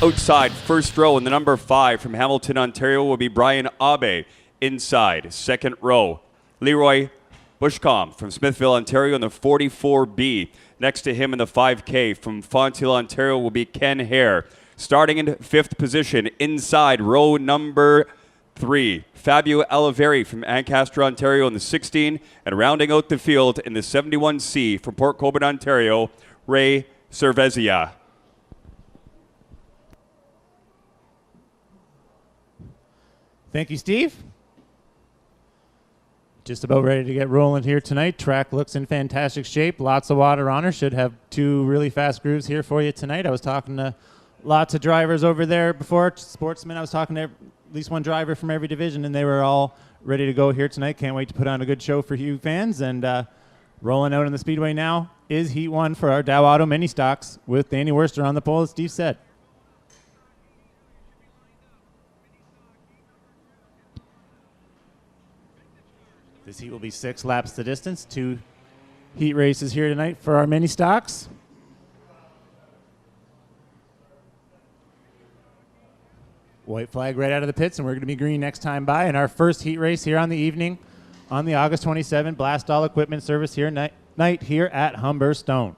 Outside, first row in the number 5 from Hamilton, Ontario will be Brian Abe. Inside, second row, Leroy Bushcombe from Smithville, Ontario in the 44B. Next to him in the 5K from Fonthill, Ontario will be Ken Hare. Starting in 5th position, inside row number 3, Fabio Oliveri from Ancaster, Ontario in the 16. And rounding out the field in the 71C from Port Colborne, Ontario, Ray Cervezia. Thank you, Steve. Just about ready to get rolling here tonight. Track looks in fantastic shape. Lots of water on her. Should have 2 really fast grooves here for you tonight. I was talking to lots of drivers over there before. Sportsman, I was talking to at least one driver from every division, and they were all ready to go here tonight. Can't wait to put on a good show for you fans. And rolling out in the Speedway now is Heat 1 for our Dow Auto Mini Stocks with Danny Worster on the pole, as Steve said. This heat will be 6 laps the distance. 2 heat races here tonight for our mini stocks. White flag right out of the pits, and we're going to be green next time by. And our first heat race here on the evening on the August 27 Blast All Equipment Service here night here at Humberstone.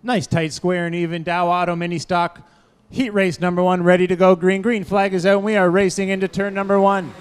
Nice tight square and even Dow Auto Mini Stock heat race number 1 ready to go. Green flag is out, and we are racing into turn number 1.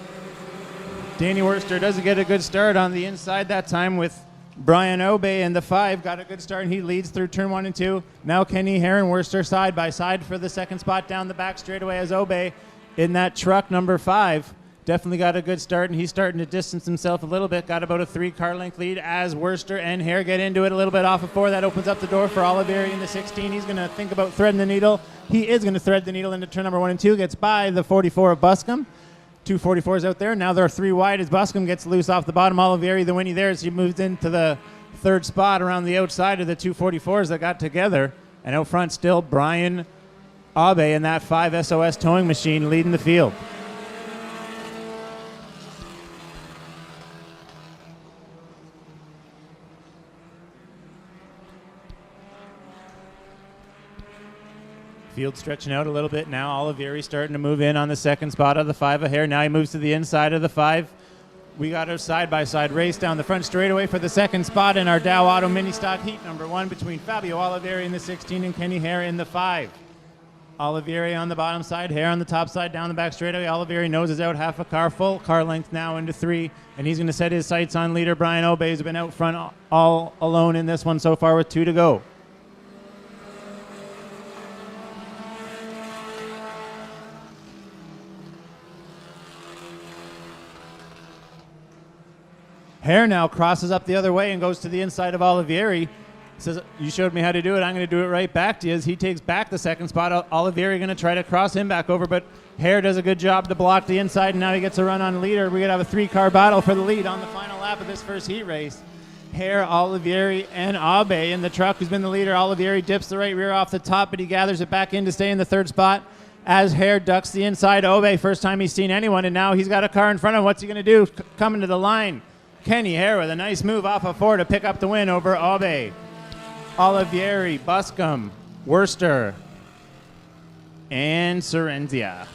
Danny Worster doesn't get a good start on the inside that time with Brian Obe, and the 5 got a good start, and he leads through turn 1 and 2. Now Kenny Hare and Worster side by side for the second spot down the back straightaway as Obe in that truck number 5. Definitely got a good start, and he's starting to distance himself a little bit. Got about a 3-car length lead as Worster and Hare get into it a little bit off of 4. That opens up the door for Oliveri in the 16. He's going to think about threading the needle. He is going to thread the needle into turn number 1 and 2. Gets by the 44 of Buscombe. 2 44s out there. Now there are 3 wide as Buscombe gets loose off the bottom. Oliveri, the winnie there, as he moves into the 3rd spot around the outside of the 2 44s that got together. And out front still Brian Abe in that 5 SOS towing machine leading the field. Field stretching out a little bit now. Oliveri starting to move in on the 2nd spot of the 5 of Hare. Now he moves to the inside of the 5. We got our side-by-side race down the front straightaway for the 2nd spot in our Dow Auto Mini Stock Heat number 1 between Fabio Oliveri in the 16 and Kenny Hare in the 5. Oliveri on the bottom side, Hare on the top side down the back straightaway. Oliveri noses out half a car, full car length now into 3, and he's going to set his sights on leader Brian Obe, who's been out front all alone in this one so far with 2 to go. Hare now crosses up the other way and goes to the inside of Oliveri. Says, you showed me how to do it. I'm going to do it right back to you. As he takes back the 2nd spot, Oliveri going to try to cross him back over, but Hare does a good job to block the inside, and now he gets a run on leader. We're going to have a 3-car battle for the lead on the final lap of this first heat race. Hare, Oliveri, and Abe in the truck, who's been the leader. Oliveri dips the right rear off the top, but he gathers it back in to stay in the 3rd spot as Hare ducks the inside. Obe, first time he's seen anyone, and now he's got a car in front of him. What's he going to do? Coming to the line. Kenny Hare with a nice move off of 4 to pick up the win over Abe. Oliveri, Buscombe, Worster, and Cerenzia.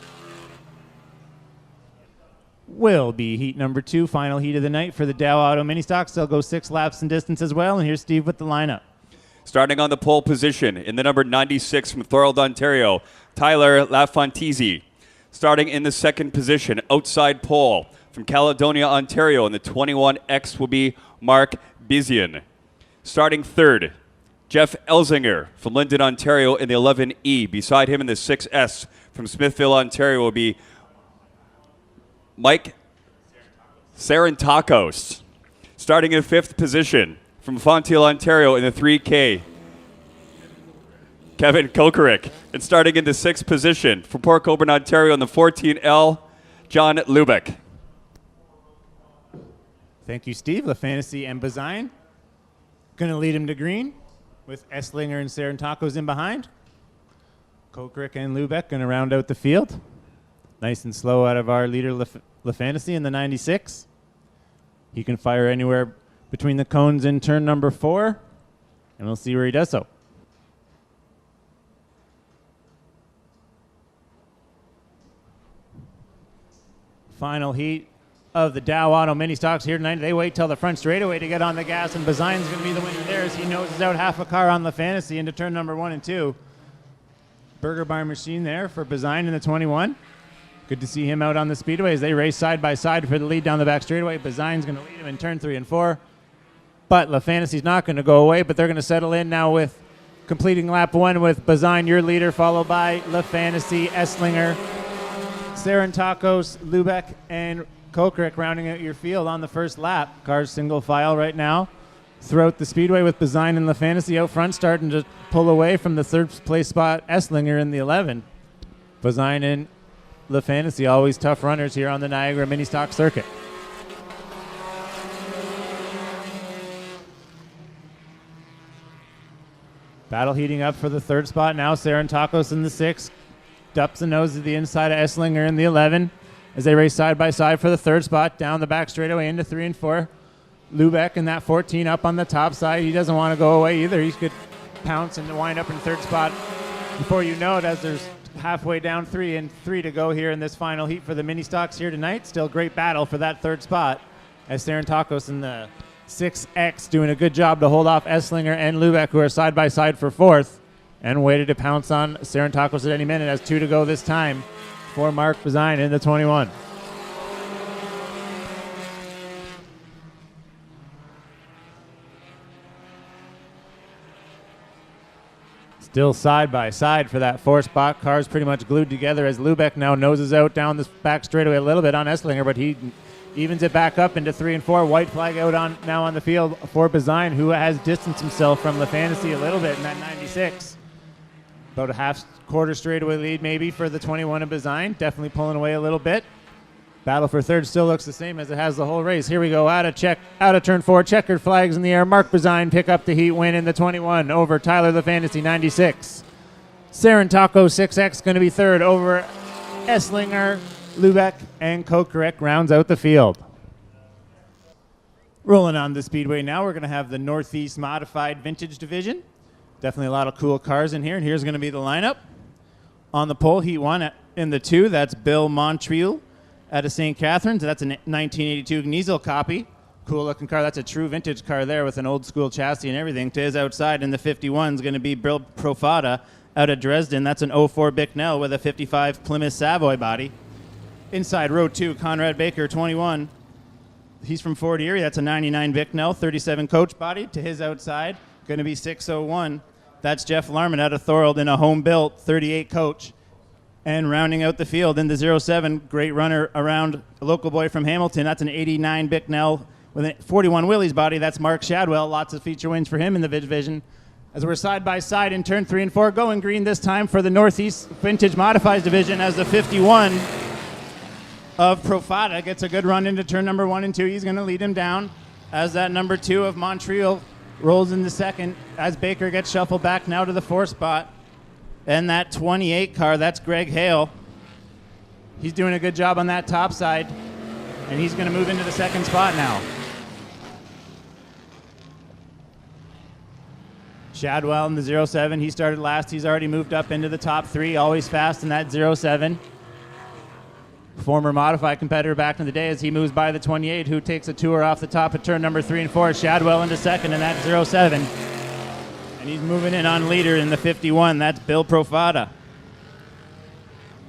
Will be heat number 2, final heat of the night for the Dow Auto Mini Stocks. They'll go 6 laps in distance as well. And here's Steve with the lineup. Starting on the pole position in the number 96 from Thorold, Ontario, Tyler Lafontese. Starting in the 2nd position, outside pole from Caledonia, Ontario, in the 21X will be Mark Bizian. Starting 3rd, Jeff Elzinger from Linden, Ontario, in the 11E. Beside him in the 6S from Smithville, Ontario, will be Mike Sarantakos. Starting in 5th position from Fonthill, Ontario, in the 3K, Kevin Kokorik. And starting in the 6th position from Port Colborne, Ontario, in the 14L, John Lubeck. Thank you, Steve. LaFantasy and Bazine. Going to lead him to green with Esslinger and Sarantakos in behind. Kokrick and Lubeck going to round out the field. Nice and slow out of our leader, LaFantasy in the 96. He can fire anywhere between the cones in turn number 4, and we'll see where he does so. Final heat of the Dow Auto mini stocks here tonight. They wait till the front straightaway to get on the gas, and Bazine's going to be the winner there as he noses out half a car on LaFantasy into turn number 1 and 2. Burger Bar machine there for Bazine in the 21. Good to see him out on the speedway as they race side by side for the lead down the back straightaway. Bazine's going to lead him in turn 3 and 4. But LaFantasy's not going to go away, but they're going to settle in now with completing lap 1 with Bazine, your leader, followed by LaFantasy, Esslinger, Sarantakos, Lubeck, and Kokrick rounding out your field on the first lap. Cars single file right now throughout the speedway with Bazine and LaFantasy out front starting to pull away from the third place spot, Esslinger in the 11. Bazine and LaFantasy, always tough runners here on the Niagara mini stock circuit. Battle heating up for the third spot now. Sarantakos in the 6. Dups the nose to the inside of Esslinger in the 11 as they race side by side for the third spot down the back straightaway into 3 and 4. Lubeck in that 14 up on the top side. He doesn't want to go away either. He could pounce and wind up in third spot before you know it, as there's halfway down 3 and 3 to go here in this final heat for the mini stocks here tonight. Still great battle for that third spot as Sarantakos in the 6X doing a good job to hold off Esslinger and Lubeck, who are side by side for fourth, and waited to pounce on Sarantakos at any minute as 2 to go this time for Mark Bazine in the 21. Still side by side for that 4 spot. Cars pretty much glued together as Lubeck now noses out down this back straightaway a little bit on Esslinger, but he evens it back up into 3 and 4. White flag out on now on the field for Bazine, who has distanced himself from LaFantasy a little bit in that 96. About a quarter straightaway lead maybe for the 21 of Bazine. Definitely pulling away a little bit. Battle for third still looks the same as it has the whole race. Here we go, out of turn 4, checkered flags in the air. Mark Bazine pick up the heat win in the 21 over Tyler LaFantasy 96. Sarantakos 6X going to be third over Esslinger, Lubeck, and Kokrick rounds out the field. Rolling on the speedway now, we're going to have the Northeast Modified Vintage Division. Definitely a lot of cool cars in here, and here's going to be the lineup. On the pole, heat 1 in the 2, that's Bill Montreal out of St. Catharines. That's a 1982 Gniesel copy. Cool looking car. That's a true vintage car there with an old school chassis and everything. To his outside in the 51 is going to be Bill Profata out of Dresden. That's an 04 Bicknell with a 55 Plymouth Savoy body. Inside row 2, Conrad Baker, 21. He's from Fort Erie. That's a 99 Bicknell, 37 coach body. To his outside, going to be 601. That's Jeff Larman out of Thorold in a home-built 38 coach. And rounding out the field in the 07, great runner around a local boy from Hamilton. That's an 89 Bicknell with a 41 Willys body. That's Mark Shadwell. Lots of feature wins for him in the division. As we're side by side in turn 3 and 4, going green this time for the Northeast Vintage Modifieds division as the 51 of Profata gets a good run into turn number 1 and 2. He's going to lead him down as that number 2 of Montreal rolls in the second as Baker gets shuffled back now to the 4 spot. And that 28 car, that's Greg Hale. He's doing a good job on that top side, and he's going to move into the second spot now. Shadwell in the 07, he started last. He's already moved up into the top 3, always fast in that 07. Former modified competitor back in the day as he moves by the 28, who takes a tour off the top of turn number 3 and 4. Shadwell into second in that 07. And he's moving in on leader in the 51. That's Bill Profata.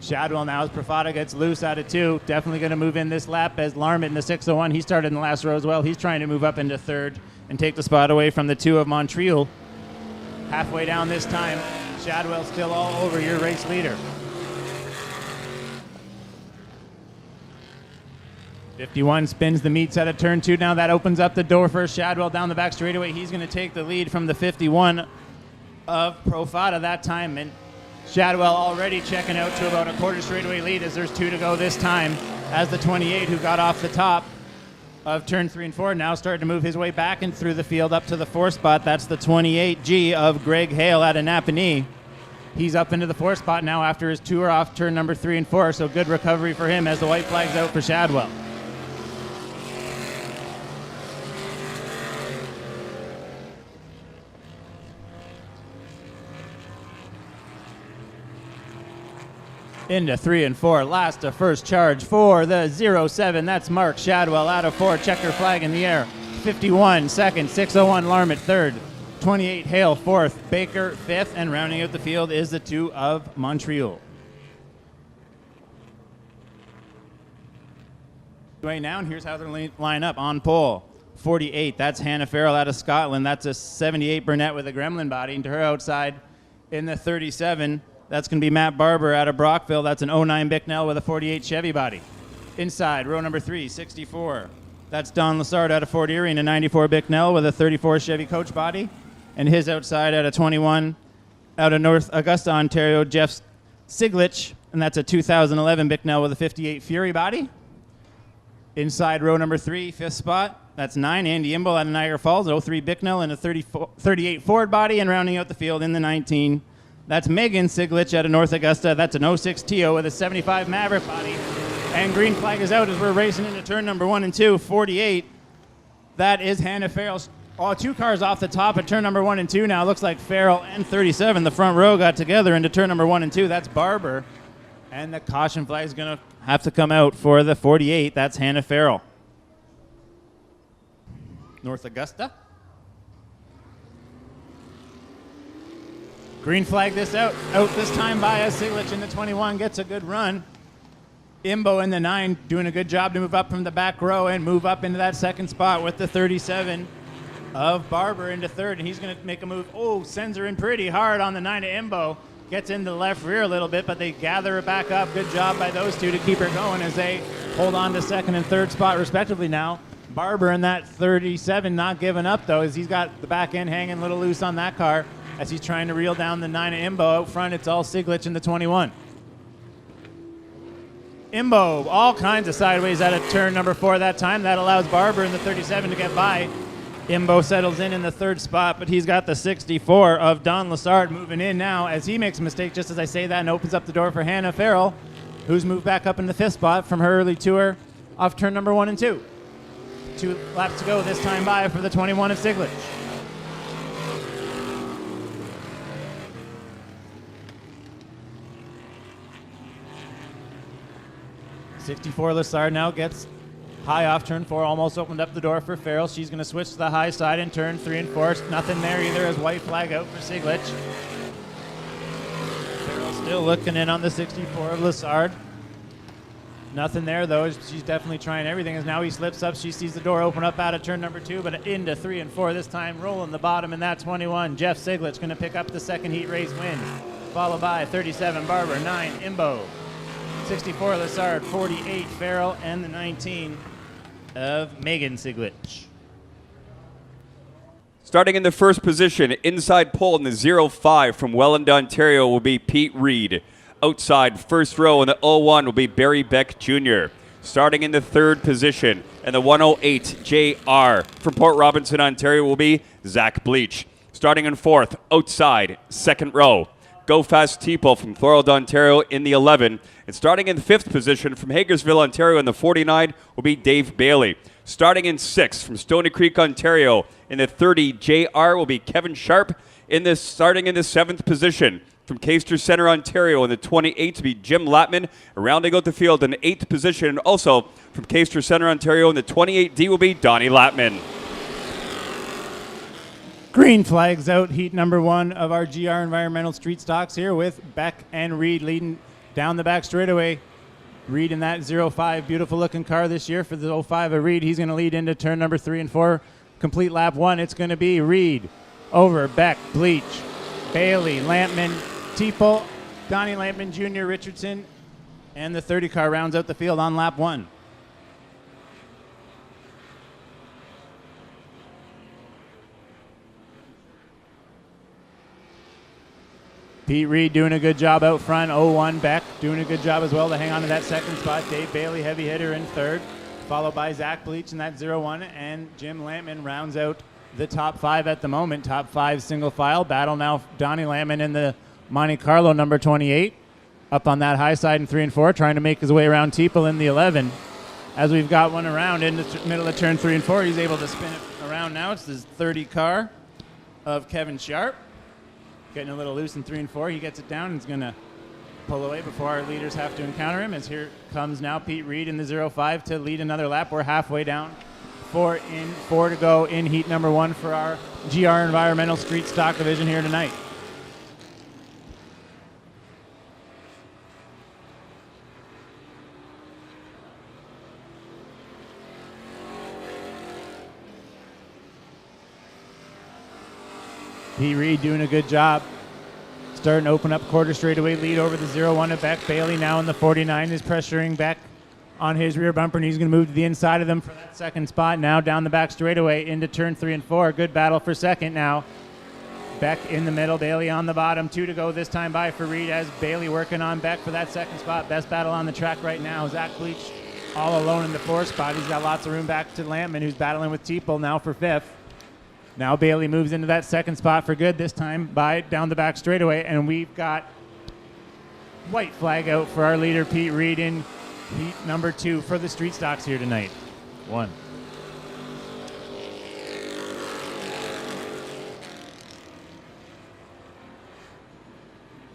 Shadwell now as Profata gets loose out of 2. Definitely going to move in this lap as Larmit in the 601. He started in the last row as well. He's trying to move up into third and take the spot away from the 2 of Montreal. Halfway down this time, Shadwell still all over your race leader. 51 spins the meats out of turn 2. Now that opens up the door for Shadwell down the back straightaway. He's going to take the lead from the 51 of Profata that time. And Shadwell already checking out to about a quarter straightaway lead as there's 2 to go this time as the 28 who got off the top of turn 3 and 4. Now starting to move his way back and through the field up to the 4th spot. That's the 28G of Greg Hale out of Napanee. He's up into the 4th spot now after his tour off turn number 3 and 4. So good recovery for him as the white flag's out for Shadwell. Into 3 and 4, last to first charge for the 07. That's Mark Shadwell out of 4, checker flag in the air. 51 second, 601 Larmett third, 28 Hale fourth, Baker fifth, and rounding out the field is the 2 of Montreal. Right now, and here's how they line up on pole. 48, that's Hannah Farrell out of Scotland. That's a 78 Burnett with a gremlin body. And to her outside in the 37, that's going to be Matt Barber out of Brockville. That's an 09 Bicknell with a 48 Chevy body. Inside, row number 3, 64. That's Don Lassard out of Fort Erie in a 94 Bicknell with a 34 Chevy coach body. And his outside out of 21, out of North Augusta, Ontario, Jeff Siglich. And that's a 2011 Bicknell with a 58 Fury body. Inside, row number 3, 5th spot. That's 9, Andy Imble out of Niagara Falls, 03 Bicknell and a 38 Ford body. And rounding out the field in the 19, that's Megan Siglich out of North Augusta. That's an 06 Tio with a 75 Maverick body. And green flag is out as we're racing into turn number 1 and 2. 48. That is Hannah Farrell. Oh, 2 cars off the top at turn number 1 and 2 now. Looks like Farrell and 37, the front row, got together into turn number 1 and 2. That's Barber. And the caution flag is going to have to come out for the 48. That's Hannah Farrell. North Augusta. Green flag this out this time by us. Siglich in the 21 gets a good run. Imbo in the 9 doing a good job to move up from the back row and move up into that 2nd spot with the 37 of Barber into 3rd. And he's going to make a move. Oh, sends her in pretty hard on the 9 of Imbo. Gets into the left rear a little bit, but they gather her back up. Good job by those two to keep her going as they hold on to 2nd and 3rd spot respectively now. Barber in that 37 not giving up, though, as he's got the back end hanging a little loose on that car as he's trying to reel down the 9 of Imbo. Out front, it's all Siglich in the 21. Imbo, all kinds of sideways out of turn number 4 that time. That allows Barber in the 37 to get by. Imbo settles in the 3rd spot, but he's got the 64 of Don Lassard moving in now as he makes a mistake just as I say that and opens up the door for Hannah Farrell, who's moved back up in the 5th spot from her early tour off turn number 1 and 2. 2 laps to go this time by for the 21 of Siglich. '64 Lassard now gets high off turn 4, almost opened up the door for Farrell. She's going to switch to the high side in turn 3 and 4. Nothing there either as white flag out for Siglich. Farrell still looking in on the 64 of Lassard. Nothing there though. She's definitely trying everything as now he slips up. She sees the door open up out of turn number 2, but into 3 and 4 this time, rolling the bottom in that 21. Jeff Siglich going to pick up the 2nd heat race win, followed by 37 Barber, 9 Imbo, 64 Lassard, 48 Farrell, and the 19 of Megan Siglich. Starting in the 1st position, inside pole in the 05 from Welland, Ontario will be Pete Reed. Outside 1st row in the 01 will be Barry Beck Jr. Starting in the 3rd position in the 108 JR from Port Robinson, Ontario will be Zach Bleach. Starting in 4th, outside 2nd row, Go Fast Teeple from Thorold, Ontario in the 11. And starting in 5th position from Hagersville, Ontario in the 49 will be Dave Bailey. Starting in 6th from Stony Creek, Ontario in the 30 JR will be Kevin Sharp. Starting in the 7th position from Caister Centre, Ontario in the 28 to be Jim Latman. Rounding out the field in the 8th position, and also from Caister Centre, Ontario in the 28D will be Donnie Latman. Green flags out, heat number 1 of our GR Environmental Street Stocks here with Beck and Reed leading down the back straightaway. Reed in that 05, beautiful looking car this year for the 05 of Reed. He's going to lead into turn number 3 and 4. Complete lap 1, it's going to be Reed over Beck, Bleach, Bailey, Lampman, Teeple, Donnie Lampman Jr., Richardson, and the 30 car rounds out the field on lap 1. Pete Reed doing a good job out front. 01 Beck doing a good job as well to hang on to that 2nd spot. Dave Bailey, heavy hitter in 3rd. followed by Zach Bleach in that 0-1, and Jim Lampman rounds out the top 5 at the moment. Top 5 single file. Battle now, Donnie Lampman in the Monte Carlo number 28, up on that high side in 3 and 4, trying to make his way around Teeple in the 11. As we've got one around in the middle of turn 3 and 4, he's able to spin it around now. It's his 30 car of Kevin Sharp. Getting a little loose in 3 and 4. He gets it down and is going to pull away before our leaders have to encounter him. As here comes now Pete Reed in the 0-5 to lead another lap. We're halfway down. 4 to go in heat number 1 for our GR Environmental Street Stock Division here tonight. Pete Reed doing a good job. Starting to open up quarter straightaway lead over the 0-1 of Beck. Bailey now in the 49 is pressuring Beck on his rear bumper, and he's going to move to the inside of them for that second spot. Now down the back straightaway into turn 3 and 4. Good battle for second now. Beck in the middle, Bailey on the bottom. 2 to go this time by for Reed as Bailey working on Beck for that second spot. Best battle on the track right now. Zach Bleach all alone in the 4th spot. He's got lots of room back to Lampman, who's battling with Teeple now for 5th. Now Bailey moves into that second spot for good, this time by down the back straightaway, and we've got white flag out for our leader Pete Reed in heat number 2 for the street stocks here tonight. 1.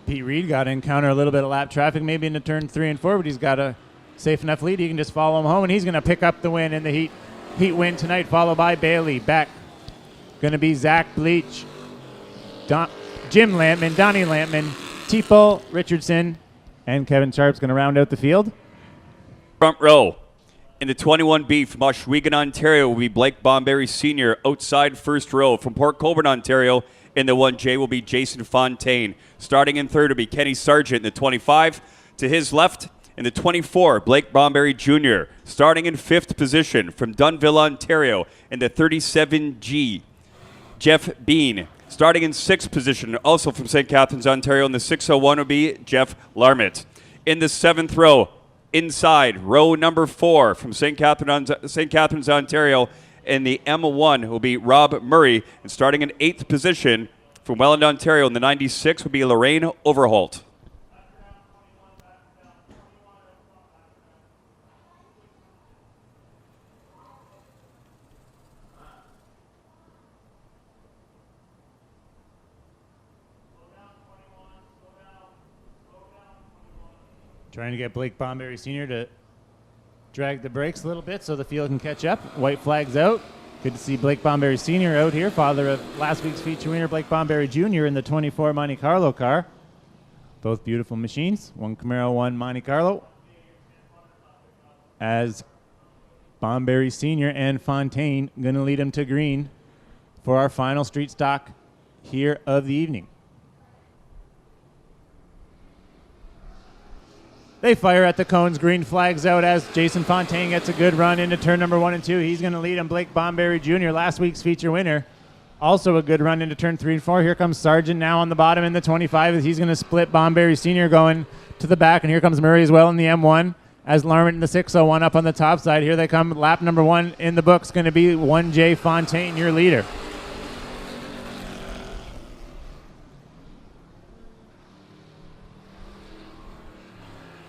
Pete Reed got to encounter a little bit of lap traffic, maybe into turn 3 and 4, but he's got a safe enough lead. He can just follow him home, and he's going to pick up the win in the heat win tonight, followed by Bailey. Beck. Going to be Zach Bleach, Jim Lampman, Donnie Lampman, Teeple, Richardson, and Kevin Sharp's going to round out the field. Front row. In the 21B from Oswego, Ontario will be Blake Bomberry Sr. Outside first row. From Port Colborne, Ontario, in the 1J will be Jason Fontaine. Starting in third will be Kenny Sargent in the 25. To his left, in the 24, Blake Bomberry Jr. Starting in 5th position from Dunnville, Ontario, in the 37G. Jeff Bean, starting in 6th position, also from St. Catharines, Ontario, in the 601 will be Jeff Larmett. In the 7th row, inside, row number 4 from St. Catharines, Ontario, in the M1 will be Rob Murray. And starting in 8th position from Welland, Ontario, in the 96 will be Lorraine Overholt. Trying to get Blake Bomberry Sr. to drag the brakes a little bit so the field can catch up. White flag's out. Good to see Blake Bomberry Sr. out here, father of last week's feature winner Blake Bomberry Jr. in the 24 Monte Carlo car. Both beautiful machines. One Camaro, one Monte Carlo. As Bomberry Sr. and Fontaine going to lead him to green for our final street stock here of the evening. They fire at the cones. Green flags out as Jason Fontaine gets a good run into turn number 1 and 2. He's going to lead him. Blake Bomberry Jr., last week's feature winner. Also a good run into turn 3 and 4. Here comes Sargent now on the bottom in the 25 as he's going to split Bomberry Sr. going to the back. And here comes Murray as well in the M1 as Larmett in the 601 up on the top side. Here they come. Lap number 1 in the books going to be 1J Fontaine, your leader.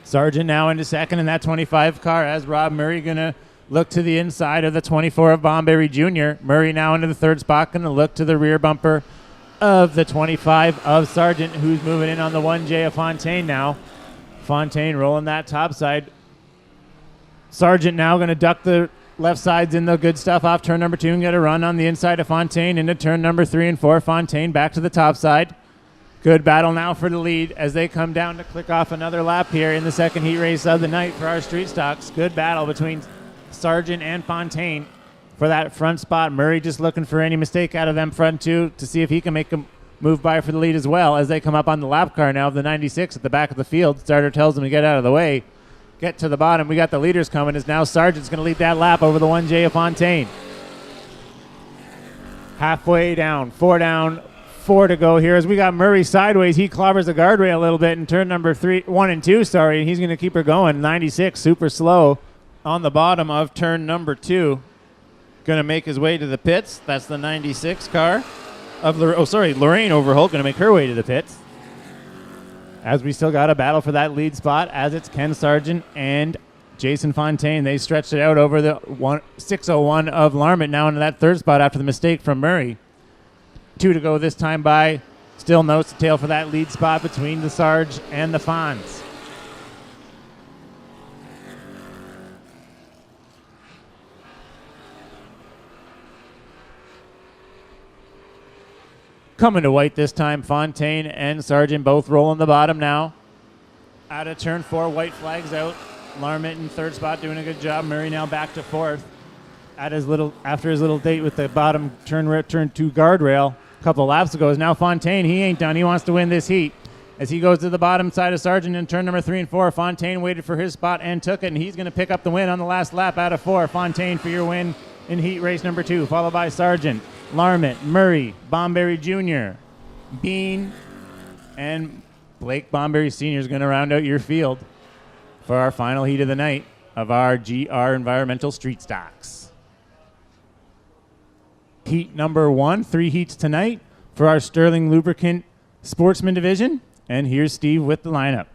Sargent now into second in that 25 car as Rob Murray going to look to the inside of the 24 of Bomberry Jr. Murray now into the 3rd spot, going to look to the rear bumper of the 25 of Sargent, who's moving in on the 1J of Fontaine now. Fontaine rolling that top side. Sargent now going to duck the left sides in the good stuff off turn number 2 and get a run on the inside of Fontaine into turn number 3 and 4. Fontaine back to the top side. Good battle now for the lead as they come down to click off another lap here in the second heat race of the night for our street stocks. Good battle between Sargent and Fontaine for that front spot. Murray just looking for any mistake out of them front two to see if he can make a move by for the lead as well as they come up on the lap car now of the 96 at the back of the field. Starter tells them to get out of the way. Get to the bottom. We got the leaders coming as now Sargent's going to lead that lap over the 1J of Fontaine. Halfway down, 4 to go here as we got Murray sideways. He clobbers the guardrail a little bit in turn number 1 and 2, and he's going to keep her going. 96, super slow. on the bottom of turn number 2. Going to make his way to the pits. That's the 96 car of Lorraine Overholt going to make her way to the pits. As we still got a battle for that lead spot, as it's Ken Sargent and Jason Fontaine. They stretched it out over the 601 of Larmont now into that third spot after the mistake from Murray. 2 to go this time by. Still nose to tail for that lead spot between the Sarge and the Fonz. Coming to white this time, Fontaine and Sargent both rolling the bottom now. Out of turn 4, white flags out. Larmont in third spot doing a good job. Murray now back to fourth. After his little date with the bottom turn 2 guardrail a couple laps ago is now Fontaine. He ain't done. He wants to win this heat. As he goes to the bottom side of Sargent in turn number 3 and 4, Fontaine waited for his spot and took it, and he's going to pick up the win on the last lap out of 4. Fontaine for your win in heat race number 2, followed by Sargent, Larmont, Murray, Bomberry Jr., Bean, and Blake Bomberry Sr. is going to round out your field for our final heat of the night of our GR Environmental Street Stocks. Heat number 1, 3 heats tonight for our Sterling Lubricant Sportsman division. And here's Steve with the lineup.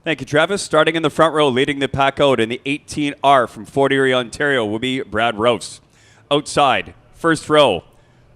Thank you, Travis. Starting in the front row, leading the pack out in the 18R from Fort Erie, Ontario, will be Brad Rouse. Outside, first row,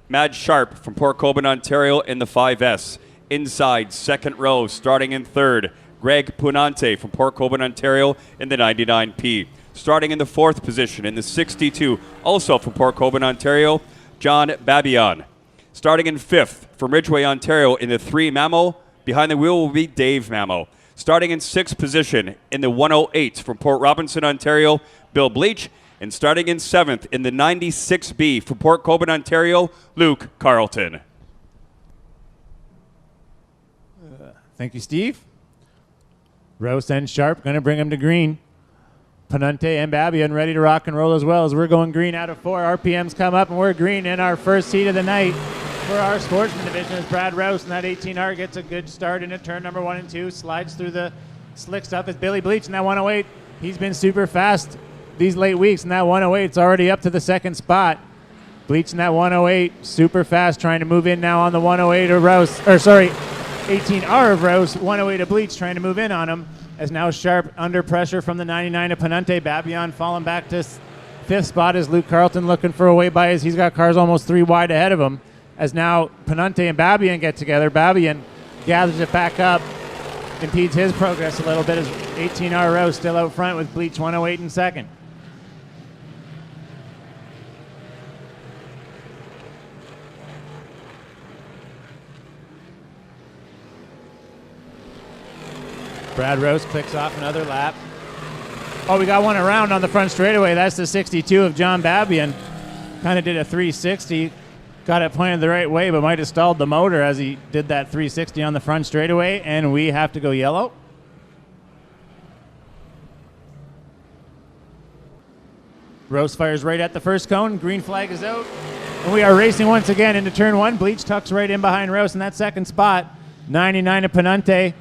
Mad Sharp from Port Colborne, Ontario in the 5S. Inside, second row, starting in third, Greg Punante from Port Colborne, Ontario in the 99P. Starting in the fourth position in the 62, also from Port Colborne, Ontario, John Babian. Starting in fifth from Ridgeway, Ontario in the 3 Mamo. Behind the wheel will be Dave Mamo. Starting in sixth position in the 108 from Port Robinson, Ontario, Bill Bleach. And starting in seventh in the 96B from Port Colborne, Ontario, Luke Carlton. Thank you, Steve. Rouse and Sharp going to bring him to green. Panante and Babian ready to rock and roll as well as we're going green out of 4. RPMs come up and we're green in our first heat of the night for our Sportsman division as Brad Rouse in that 18R gets a good start into turn number 1 and 2. Slides through the slick stuff as Billy Bleach in that 108. He's been super fast these late weeks, and that 108's already up to the second spot. Bleach in that 108, super fast, trying to move in now on the 108 of Rouse, 18R of Rouse, 108 of Bleach trying to move in on him. As now Sharp under pressure from the 99 of Panante. Babian falling back to fifth spot as Luke Carlton looking for a way by as he's got cars almost 3 wide ahead of him. As now Panante and Babian get together. Babian gathers it back up, impedes his progress a little bit as 18R Rouse still out front with Bleach 108 in second. Brad Rouse clicks off another lap. Oh, we got one around on the front straightaway. That's the 62 of John Babian. Kind of did a 360. Got it pointed the right way, but might have stalled the motor as he did that 360 on the front straightaway, and we have to go yellow. Rouse fires right at the first cone. Green flag is out. And we are racing once again into turn 1. Bleach tucks right in behind Rouse in that second spot. 99 of Panante.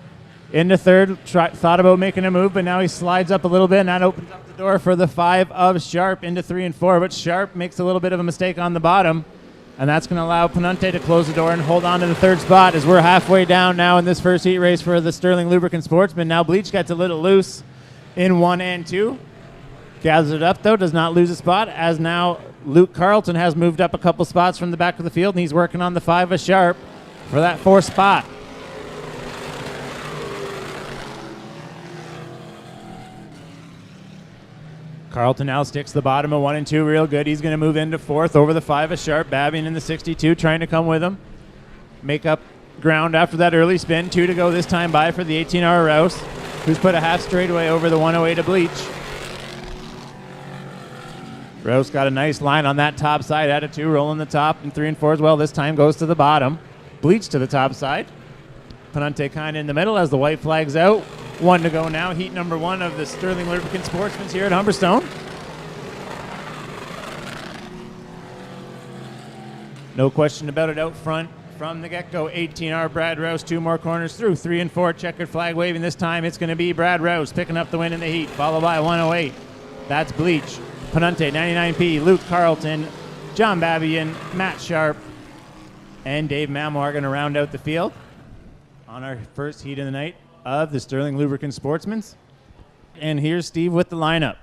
Into third, thought about making a move, but now he slides up a little bit, and that opens up the door for the 5 of Sharp into 3 and 4. But Sharp makes a little bit of a mistake on the bottom, and that's going to allow Panante to close the door and hold on to the third spot as we're halfway down now in this first heat race for the Sterling Lubricant Sportsman. Now Bleach gets a little loose in 1 and 2. Gathers it up, though, does not lose a spot, as now Luke Carlton has moved up a couple spots from the back of the field, and he's working on the 5 of Sharp for that 4th spot. Carlton now sticks the bottom of 1 and 2 real good. He's going to move into 4th over the 5 of Sharp. Babian in the 62 trying to come with him. Make up ground after that early spin. 2 to go this time by for the 18R Rouse, who's put a half straightaway over the 108 of Bleach. Rouse got a nice line on that top side. Out of 2, rolling the top, and 3 and 4 as well. This time goes to the bottom. Bleach to the top side. Panante kind of in the middle as the white flag's out. 1 to go now. Heat number 1 of the Sterling Lubricant Sportsmen here at Humberstone. No question about it out front from the get-go. 18R Brad Rouse, 2 more corners through. 3 and 4 checkered flag waving. This time it's going to be Brad Rouse picking up the win in the heat, followed by 108. That's Bleach, Panunte, 99P, Luke Carlton, John Babian, Matt Sharp, and Dave Mamo are going to round out the field on our first heat of the night of the Sterling Lubricant Sportsman's. And here's Steve with the lineup.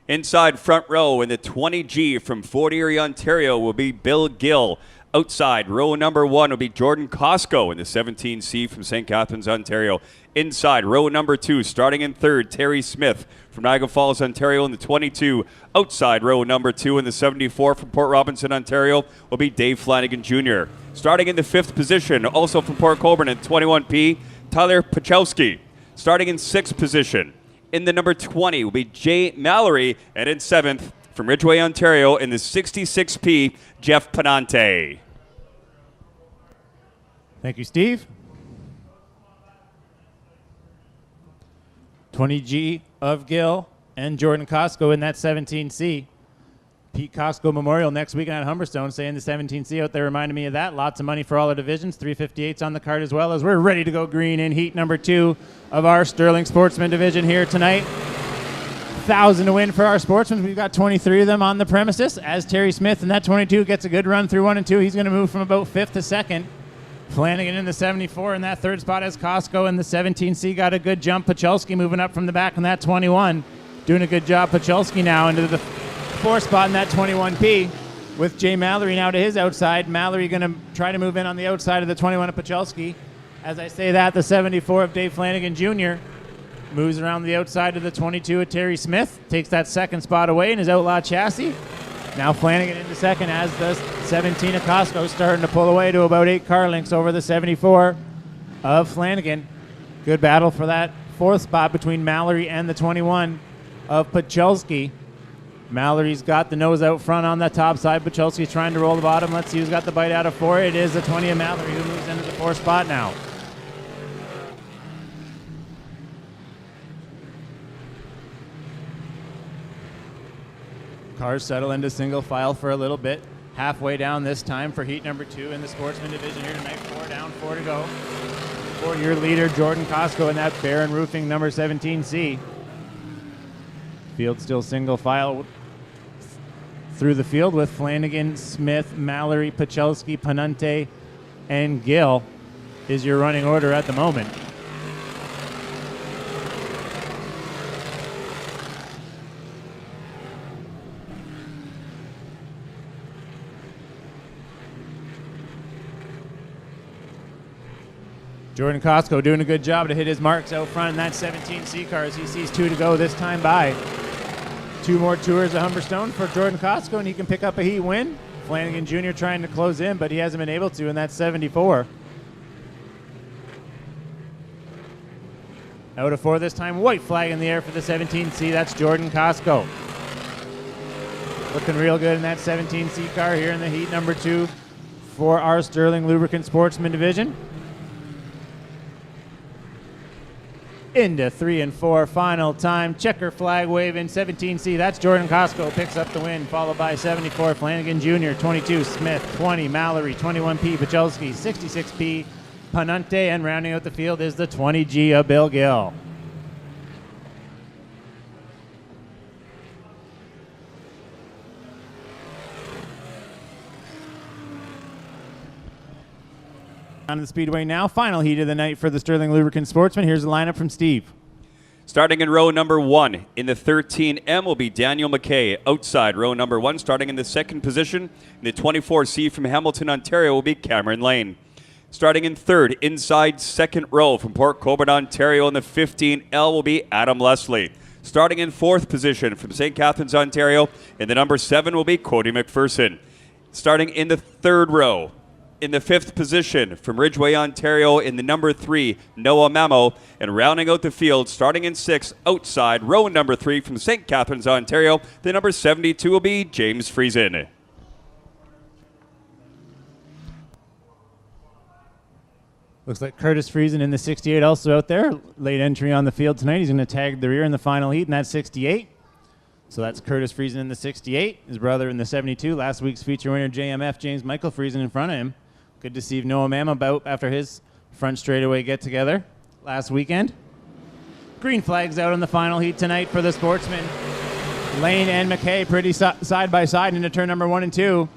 Inside front row in the 20G from Fort Erie, Ontario will be Bill Gill. Outside row number 1 will be Jordan Costco in the 17C from St. Catharines, Ontario. Inside row number 2, starting in third, Terry Smith from Niagara Falls, Ontario in the 22. Outside row number 2 in the 74 from Port Robinson, Ontario will be Dave Flanagan Jr. Starting in the 5th position, also from Port Colborne in 21P, Tyler Pachowski. Starting in 6th position, in the number 20 will be Jay Mallory, and in 7th, from Ridgeway, Ontario, in the 66P, Jeff Panante. Thank you, Steve. 20G of Gill and Jordan Costco in that 17C. Pete Costco Memorial next weekend at Humberstone, saying the 17C out there reminded me of that. Lots of money for all the divisions. 358s on the card as well, as we're ready to go green in heat number 2 of our Sterling Sportsman division here tonight. 1,000 to win for our sportsmen. We've got 23 of them on the premises, as Terry Smith in that 22 gets a good run through 1 and 2. He's going to move from about 5th to 2nd. Flanagan in the 74 in that 3rd spot, as Costco in the 17C got a good jump. Pachulski moving up from the back in that 21. Doing a good job, Pachulski now into the 4th spot in that 21P, with Jay Mallory now to his outside. Mallory going to try to move in on the outside of the 21 of Pachulski. As I say that, the 74 of Dave Flanagan Jr. moves around the outside of the 22 of Terry Smith, takes that 2nd spot away in his Outlaw chassis. Now Flanagan into 2nd, as the 17 of Costco starting to pull away to about 8 car lengths over the 74 of Flanagan. Good battle for that 4th spot between Mallory and the 21 of Pachulski. Mallory's got the nose out front on the top side. Pachulski's trying to roll the bottom. Let's see who's got the bite out of 4. It is the 20 of Mallory who moves into the 4th spot now. Cars settle into single file for a little bit. Halfway down this time for heat number 2 in the Sportsman division here tonight. 4 down, 4 to go. For your leader, Jordan Costco, in that Barron Roofing number 17C. Field still single file through the field with Flanagan, Smith, Mallory, Pachulski, Panunte, and Gill is your running order at the moment. Jordan Costco doing a good job to hit his marks out front in that 17C car as he sees 2 to go this time by. 2 more tours of Humberstone for Jordan Costco, and he can pick up a heat win. Flanagan Jr. trying to close in, but he hasn't been able to in that 74. Out of 4 this time, white flag in the air for the 17C. That's Jordan Costco. Looking real good in that 17C car here in the heat number 2 for our Sterling Lubricant Sportsman division. Into 3 and 4, final time. Checker flag waving, 17C. That's Jordan Costco picks up the win, followed by 74 Flanagan Jr., 22 Smith, 20 Mallory, 21P Pachulski, 66P Panunte, and rounding out the field is the 20G of Bill Gill. On the Speedway now, final heat of the night for the Sterling Lubricant Sportsman. Here's the lineup from Steve. Starting in row number 1, in the 13M will be Daniel McKay. Outside row number 1, starting in the 2nd position, in the 24C from Hamilton, Ontario will be Cameron Lane. Starting in 3rd, inside 2nd row from Port Colborne, Ontario, in the 15L will be Adam Leslie. Starting in 4th position from St. Catharines, Ontario, in the number 7 will be Cody McPherson. Starting in the 3rd row, in the 5th position from Ridgeway, Ontario, in the number 3, Noah Mamo. And rounding out the field, starting in 6th, outside row number 3 from St. Catharines, Ontario, the number 72 will be James Friesen. Looks like Curtis Friesen in the 68 also out there. Late entry on the field tonight. He's going to tag the rear in the final heat in that 68. So that's Curtis Friesen in the 68. His brother in the 72. Last week's feature winner, JMF, James Michael Friesen, in front of him. Good to see Noah Mamo about after his front straightaway get-together last weekend. Green flags out in the final heat tonight for the Sportsman. Lane and McKay pretty side by side into turn number 1 and 2.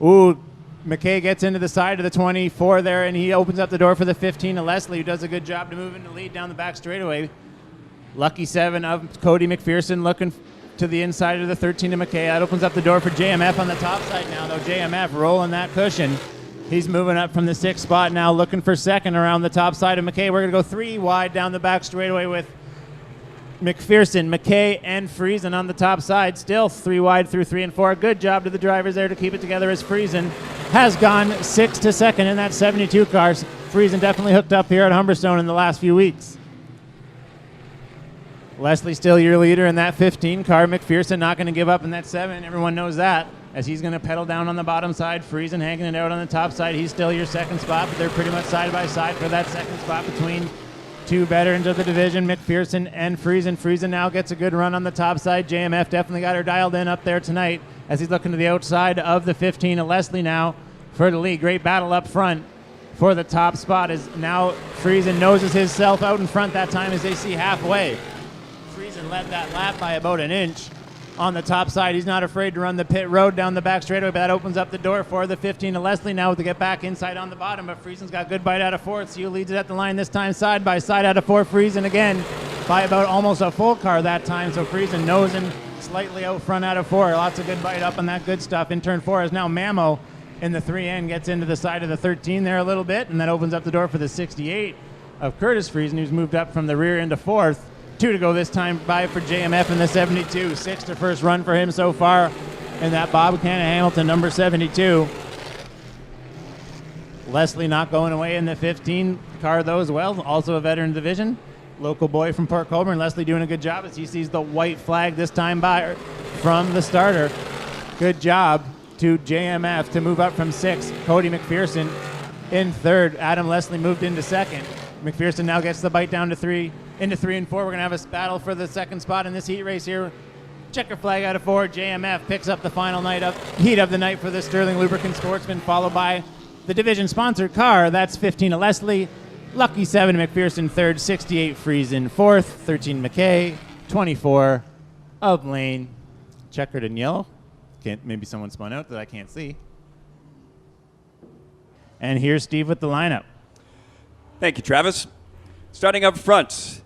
Ooh, McKay gets into the side of the 24 there, and he opens up the door for the 15 to Leslie, who does a good job to move into lead down the back straightaway. Lucky 7 of Cody McPherson looking to the inside of the 13 to McKay. That opens up the door for JMF on the top side now, though. JMF rolling that cushion. He's moving up from the 6th spot now, looking for second around the top side of McKay. We're going to go 3 wide down the back straightaway with McPherson, McKay, and Friesen on the top side. Still 3 wide through 3 and 4. Good job to the drivers there to keep it together as Friesen has gone 6 to second in that 72 cars. Friesen definitely hooked up here at Humberstone in the last few weeks. Leslie still your leader in that 15 car. McPherson not going to give up in that 7. Everyone knows that, as he's going to pedal down on the bottom side. Friesen hanging it out on the top side. He's still your second spot, but they're pretty much side by side for that second spot between 2 veterans of the division, McPherson and Friesen. Friesen now gets a good run on the top side. JMF definitely got her dialed in up there tonight as he's looking to the outside of the 15 of Leslie now for the lead. Great battle up front for the top spot as now Friesen noses himself out in front that time as they see halfway. Friesen led that lap by about an inch on the top side. He's not afraid to run the pit road down the back straightaway, but that opens up the door for the 15 to Leslie now to get back inside on the bottom. But Friesen's got good bite out of 4th. So leads it at the line this time, side by side out of 4. Friesen again by about almost a full car that time. So Friesen nosing slightly out front out of 4. Lots of good bite up on that good stuff. In turn 4 is now Mamo in the 3N, gets into the side of the 13 there a little bit, and that opens up the door for the 68 of Curtis Friesen, who's moved up from the rear into 4th. 2 to go this time by for JMF in the 72. 6 to first run for him so far in that Bob Buchanan Hamilton number 72. Leslie not going away in the 15 car though as well. Also a veteran division. Local boy from Port Colborne. Leslie doing a good job as he sees the white flag this time by from the starter. Good job to JMF to move up from 6. Cody McPherson in 3rd. Adam Leslie moved into 2nd. McPherson now gets the bite down to 3. Into 3 and 4, we're going to have a battle for the second spot in this heat race here. Checker flag out of 4. JMF picks up the final heat of the night for the Sterling Lubricant Sportsman, followed by the division-sponsored car. That's 15 to Leslie. Lucky 7 McPherson 3rd. 68 Friesen 4th. 13 McKay. 24 of Lane. Checkered in yellow. Maybe someone spun out that I can't see. And here's Steve with the lineup. Thank you, Travis. Starting up front,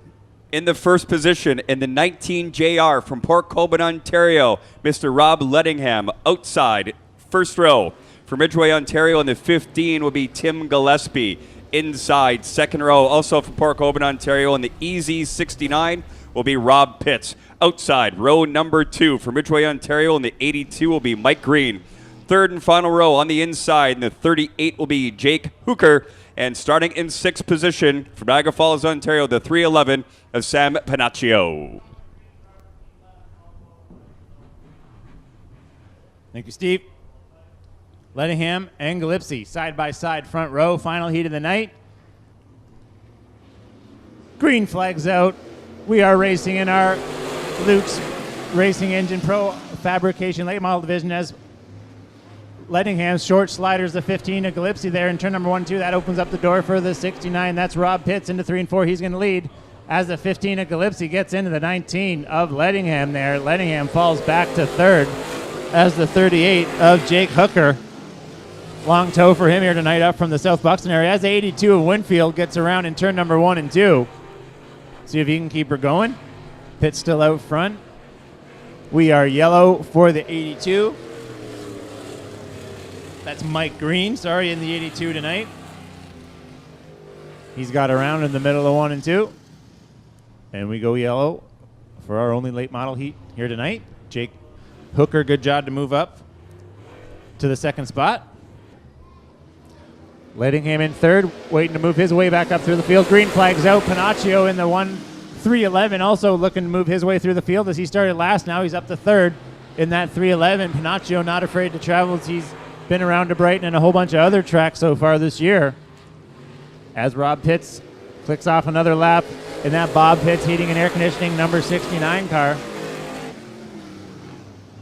in the first position in the 19 JR from Port Colborne, Ontario, Mr. Rob Lettingham. Outside, first row. From Ridgeway, Ontario, in the 15 will be Tim Gillespie. Inside, second row, also from Port Colborne, Ontario, in the EZ69 will be Rob Pitts. Outside, row number 2 from Ridgeway, Ontario, in the 82 will be Mike Green. Third and final row on the inside, in the 38 will be Jake Hooker. And starting in 6th position from Niagara Falls, Ontario, the 311 of Sam Panaccio. Thank you, Steve. Lettingham and Gillespie, side by side, front row, final heat of the night. Green flags out. We are racing in our Luke's Racing Engine Pro Fabrication Late Model Division as Lettingham's short sliders, the 15 of Gillespie there in turn number 1 2. That opens up the door for the 69. That's Rob Pitts into 3 and 4. He's going to lead as the 15 of Gillespie gets into the 19 of Lettingham there. Lettingham falls back to 3rd as the 38 of Jake Hooker. Long toe for him here tonight up from the South Buxton area as the 82 of Winfield gets around in turn number 1 and 2. See if he can keep her going. Pitts still out front. We are yellow for the 82. That's Mike Green, in the 82 tonight. He's got around in the middle of 1 and 2. And we go yellow for our only late model heat here tonight. Jake Hooker, good job to move up to the 2nd spot. Lettingham in 3rd, waiting to move his way back up through the field. Green flags out. Panaccio in the 311, also looking to move his way through the field as he started last. Now he's up to 3rd in that 311. Panaccio not afraid to travel as he's been around to Brighton and a whole bunch of other tracks so far this year. As Rob Pitts clicks off another lap in that Bob Pitts Heating and Air Conditioning number 69 car.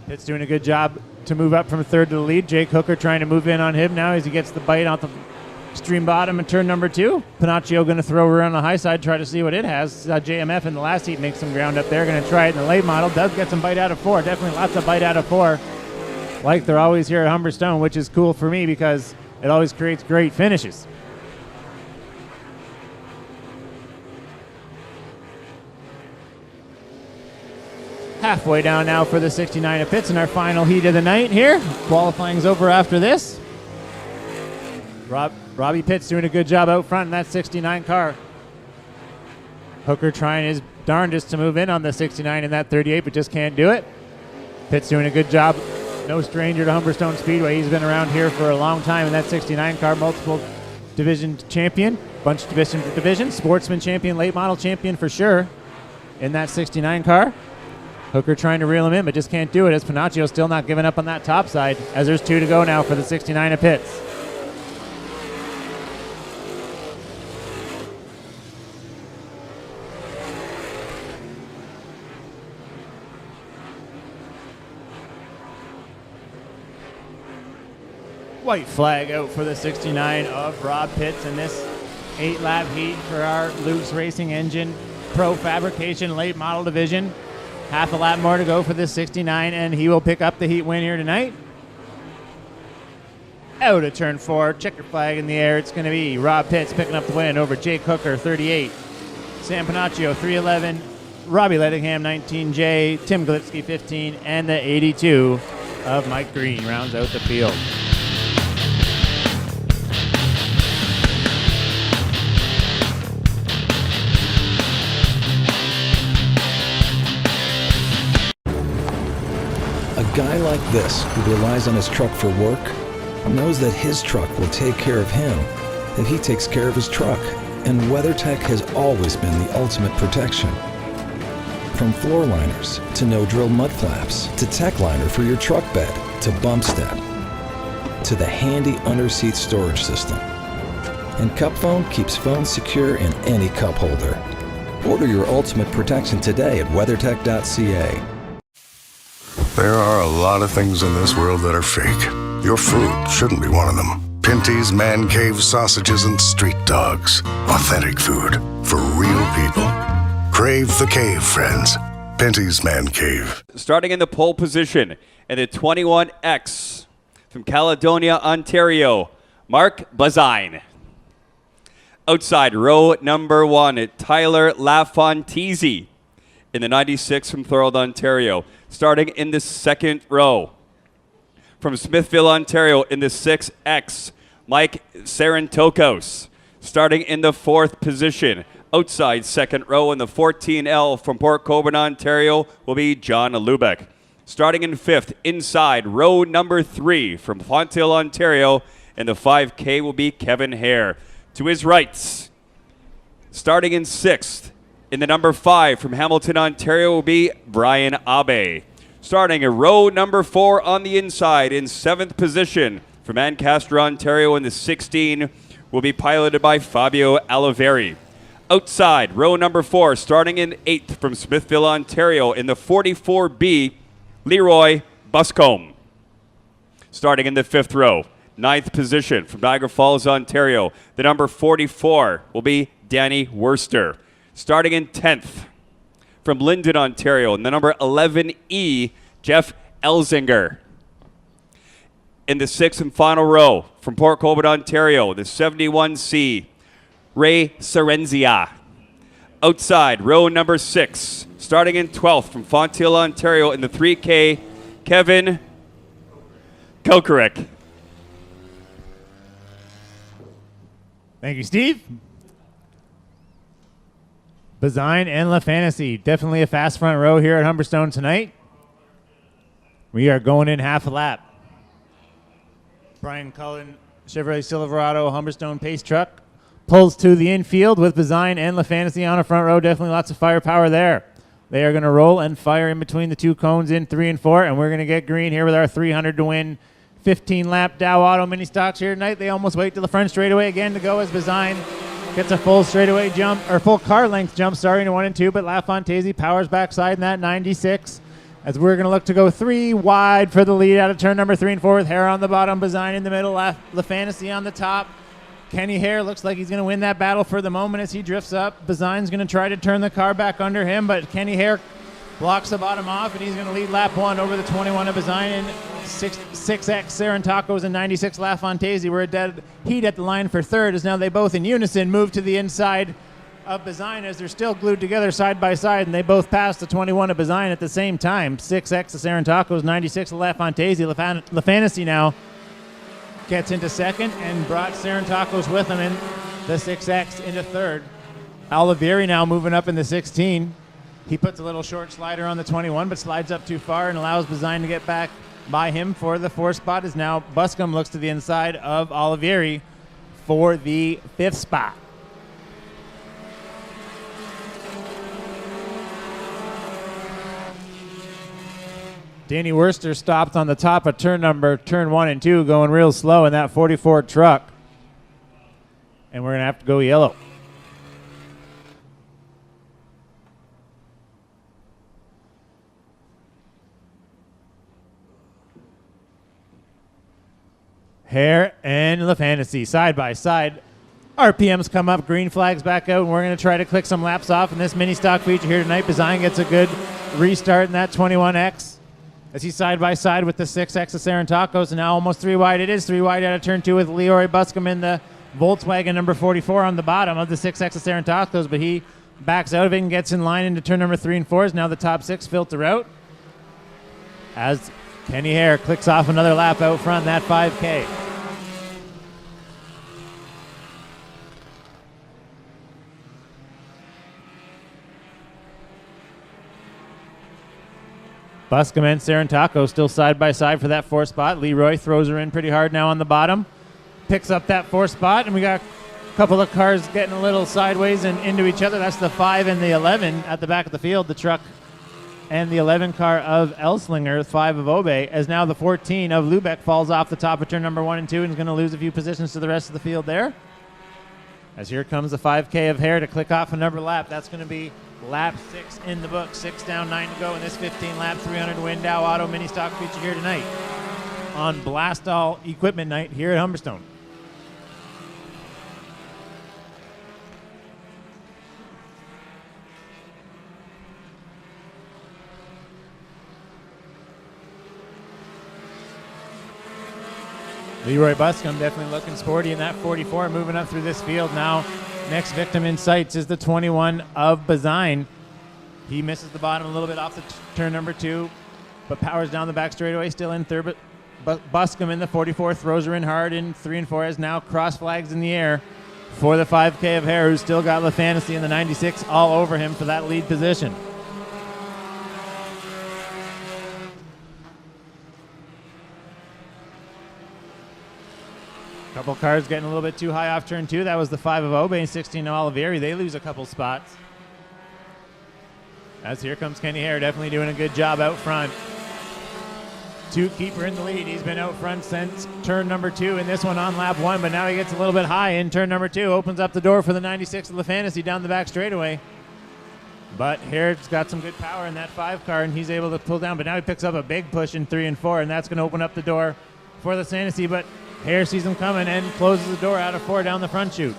Pitts doing a good job to move up from 3rd to the lead. Jake Hooker trying to move in on him now as he gets the bite Extreme bottom in turn number 2. Panaccio going to throw her on the high side, try to see what it has. JMF in the last heat makes some ground up there. Going to try it in the late model. Does get some bite out of 4. Definitely lots of bite out of 4. Like they're always here at Humberstone, which is cool for me because it always creates great finishes. Halfway down now for the 69 of pits in our final heat of the night here. Qualifying's over after this. Robbie Pitts doing a good job out front in that 69 car. Hooker trying his darndest to move in on the 69 in that 38, but just can't do it. Pitts doing a good job. No stranger to Humberstone Speedway. He's been around here for a long time in that 69 car. Multiple division champion. Bunch of division. Sportsman champion, late model champion for sure in that 69 car. Hooker trying to reel him in, but just can't do it as Panaccio still not giving up on that top side as there's 2 to go now for the 69 of pits. White flag out for the 69 of Rob Pitts in this 8-lap heat for our Luke's Racing Engine Pro Fabrication late model division. Half a lap more to go for this 69, and he will pick up the heat win here tonight. Out of turn 4, checker flag in the air. It's going to be Rob Pitts picking up the win over Jake Hooker, 38. Sam Panaccio, 311. Robbie Lettingham, 19J. Tim Glitsky, 15. And the 82 of Mike Green rounds out the field. A guy like this, who relies on his truck for work, knows that his truck will take care of him if he takes care of his truck. And WeatherTech has always been the ultimate protection. From floor liners to no-drill mud flaps to tech liner for your truck bed to bump step to the handy under-seat storage system. And Cup Phone keeps phones secure in any cup holder. Order your ultimate protection today at weathertech.ca. There are a lot of things in this world that are fake. Your food shouldn't be one of them. Pinty's Man Cave sausages and street dogs. Authentic food for real people. Crave the cave, friends. Pinty's Man Cave. Starting in the pole position in the 21X from Caledonia, Ontario, Mark Bazine. Outside row number 1, Tyler Lafontese in the 96 from Thorold, Ontario. Starting in the second row. From Smithville, Ontario, in the 6X, Mike Sarantokos. Starting in the 4th position. Outside second row in the 14L from Port Colborne, Ontario, will be John Lubeck. Starting in 5th, inside row number 3 from Fonthill, Ontario, in the 5K will be Kevin Hare. To his rights, starting in 6th, in the number 5 from Hamilton, Ontario, will be Brian Abe. Starting in row number 4 on the inside in 7th position from Ancaster, Ontario, in the 16 will be piloted by Fabio Oliveri. Outside, row number 4, starting in 8th from Smithville, Ontario, in the 44B, Leroy Buscombe. Starting in the 5th row, 9th position from Niagara Falls, Ontario, the number 44 will be Danny Worster. Starting in 10th from Linden, Ontario, in the number 11E, Jeff Elzinger. In the 6th and final row from Port Colborne, Ontario, the 71C, Ray Serenzia. Outside, row number 6, starting in 12th from Fonthill, Ontario, in the 3K, Kevin Kokarek. Thank you, Steve. Bazine and La Fantasy. Definitely a fast front row here at Humberstone tonight. We are going in half a lap. Brian Cullen, Chevrolet Silverado, Humberstone pace truck, pulls to the infield with Bazine and La Fantasy on a front row. Definitely lots of firepower there. They are going to roll and fire in between the 2 cones in 3 and 4, and we're going to get green here with our 300 to win 15-lap Dow Auto mini stocks here tonight. They almost wait to the front straightaway again to go as Bazine gets a full straightaway jump, or full car length jump starting in 1 and 2, but Lafontese powers backside in that 96 as we're going to look to go 3 wide for the lead out of turn number 3 and 4 with Hare on the bottom, Bazine in the middle, La Fantasy on the top. Kenny Hare looks like he's going to win that battle for the moment as he drifts up. Bazine's going to try to turn the car back under him, but Kenny Hare blocks the bottom off, and he's going to lead lap 1 over the 21 of Bazine and 6X Serentacos and 96 LaFontesi. We're a dead heat at the line for third as now they both in unison move to the inside of Bazine as they're still glued together side by side, and they both pass the 21 of Bazine at the same time. 6X of Serentacos, 96 of LaFontesi. LaFantasy now gets into second and brought Serentacos with him in the 6X into third. Olivieri now moving up in the 16. He puts a little short slider on the 21, but slides up too far and allows Bazine to get back by him for the 4th spot as now Buscombe looks to the inside of Olivieri for the 5th spot. Danny Worster stopped on the top of turn 1 and 2, going real slow in that 44 truck. And we're going to have to go yellow. Hare and LaFantasy side by side. RPMs come up, green flags back out, and we're going to try to click some laps off in this mini stock feature here tonight. Bazine gets a good restart in that 21X as he's side by side with the 6X of Serentacos, and now almost 3 wide. It is 3 wide out of turn 2 with Leroy Buscombe in the Volkswagen number 44 on the bottom of the 6X of Serentacos, but he backs out of it and gets in line into turn number 3 and 4 as now the top 6 filter out as Kenny Hare clicks off another lap out front in that 5K. Buscombe and Serentacos still side by side for that 4th spot. Leroy throws her in pretty hard now on the bottom. Picks up that 4th spot, and we got a couple of cars getting a little sideways and into each other. That's the 5 and the 11 at the back of the field. The truck and the 11 car of Elslinger, 5 of Obe, as now the 14 of Lubeck falls off the top of turn number 1 and 2 and is going to lose a few positions to the rest of the field there. As here comes the 5K of Hare to click off another lap. That's going to be lap 6 in the book. 6 down, 9 to go in this 15-lap 300 win Dow Auto mini stock feature here tonight on Blast All Equipment Night here at Humberstone. Leroy Buscombe definitely looking sporty in that 44, moving up through this field now. Next victim in sights is the 21 of Bazine. He misses the bottom a little bit off the turn number 2, but powers down the back straightaway, still in third. But Buscombe in the 44 throws her in hard in 3 and 4 as now cross flags in the air for the 5K of Hare, who's still got LaFantasy in the 96 all over him for that lead position. Couple cars getting a little bit too high off turn 2. That was the 5 of Obe and 16 of Olivieri. They lose a couple spots. As here comes Kenny Hare, definitely doing a good job out front. To keep her in the lead. He's been out front since turn number 2 in this one on lap 1, but now he gets a little bit high in turn number 2. Opens up the door for the 96 of LaFantasy down the back straightaway. But Hare's got some good power in that 5 car, and he's able to pull down. But now he picks up a big push in 3 and 4, and that's going to open up the door for the Fantasy. But Hare sees him coming and closes the door out of 4 down the front chute.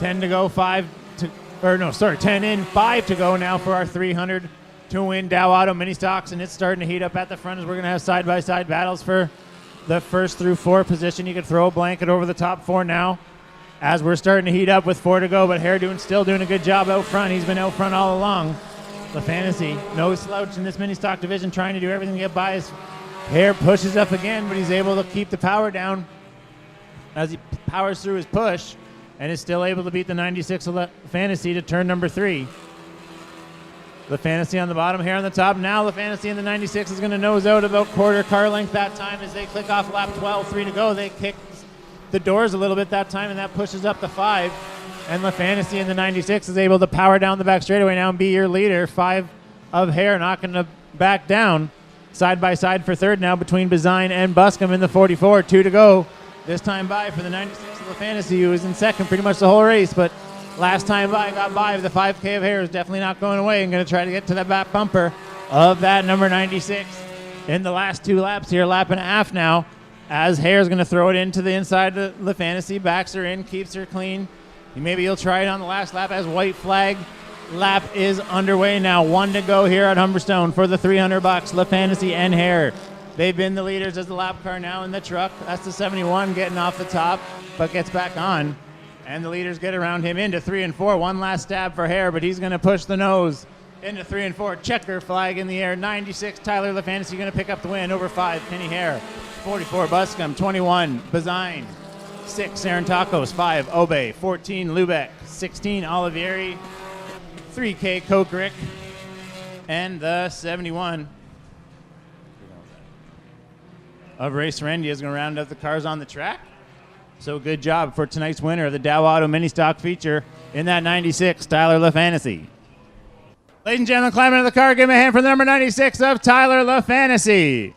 10 to go, 10 in, 5 to go now for our 300 to win Dow Auto mini stocks, and it's starting to heat up at the front as we're going to have side-by-side battles for the 1st through 4 position. You could throw a blanket over the top 4 now as we're starting to heat up with 4 to go, but Hare still doing a good job out front. He's been out front all along. The Fantasy, no slouch in this mini stock division, trying to do everything to get by. His Hare pushes up again, but he's able to keep the power down as he powers through his push and is still able to beat the 96 Fantasy to turn number 3. The Fantasy on the bottom, Hare on the top. Now the Fantasy in the 96 is going to nose out about quarter car length that time as they click off lap 12, 3 to go. They kick the doors a little bit that time, and that pushes up the 5. And the Fantasy in the 96 is able to power down the back straightaway now and be your leader. 5 of Hare not going to back down. Side by side for third now between Bazine and Buscombe in the 44. 2 to go. This time by for the 96 of the Fantasy, who was in second pretty much the whole race, but last time by got by. The 5K of Hare is definitely not going away and going to try to get to the back bumper of that number 96 in the last 2 laps here, lap and a half now, as Hare's going to throw it into the inside of the Fantasy, backs her in, keeps her clean. Maybe he'll try it on the last lap as white flag lap is underway now. 1 to go here at Humberstone for the $300. LaFantasy and Hare. They've been the leaders as the lap car now in the truck. That's the 71 getting off the top, but gets back on. And the leaders get around him into 3 and 4. One last stab for Hare, but he's going to push the nose into 3 and 4. Checker flag in the air. 96, Tyler LaFantasy going to pick up the win over 5, Penny Hare. 44, Buscom. 21, Bazine. 6, Aaron Tacos. 5, Obey. 14, Lubeck. 16, Olivieri. 3K, Kokrick. And the 71 of Ray Serendi is going to round out the cars on the track. So good job for tonight's winner of the Dow Auto Mini Stock feature in that 96, Tyler LaFantasy. Ladies and gentlemen, climb into the car. Give me a hand for the number 96 of Tyler LaFantasy.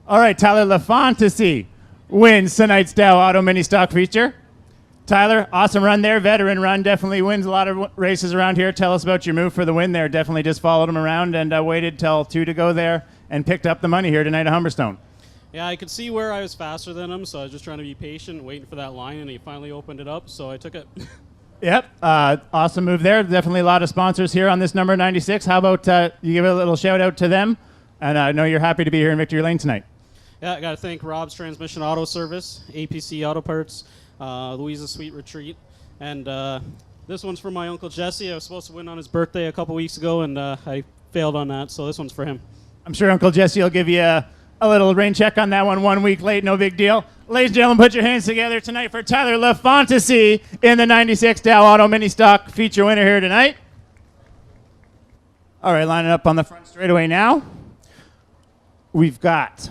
All right, Tyler LaFantasy wins tonight's Dow Auto Mini Stock feature. Tyler, awesome run there. Veteran run, definitely wins a lot of races around here. Tell us about your move for the win there. Definitely just followed him around and waited till 2 to go there and picked up the money here tonight at Humberstone. Yeah, I could see where I was faster than him, so I was just trying to be patient, waiting for that line, and he finally opened it up, so I took it. Yep, awesome move there. Definitely a lot of sponsors here on this number 96. How about you give a little shout out to them? And I know you're happy to be here in Victory Lane tonight. Yeah, I got to thank Rob's Transmission Auto Service, APC Auto Parts, Louisa's Sweet Retreat, and this one's for my Uncle Jesse. I was supposed to win on his birthday a couple weeks ago, and I failed on that, so this one's for him. I'm sure Uncle Jesse will give you a little rain check on that one 1 week late, no big deal. Ladies and gentlemen, put your hands together tonight for Tyler LaFantasy in the 96 Dow Auto Mini Stock feature winner here tonight. All right, lining up on the front straightaway now. We've got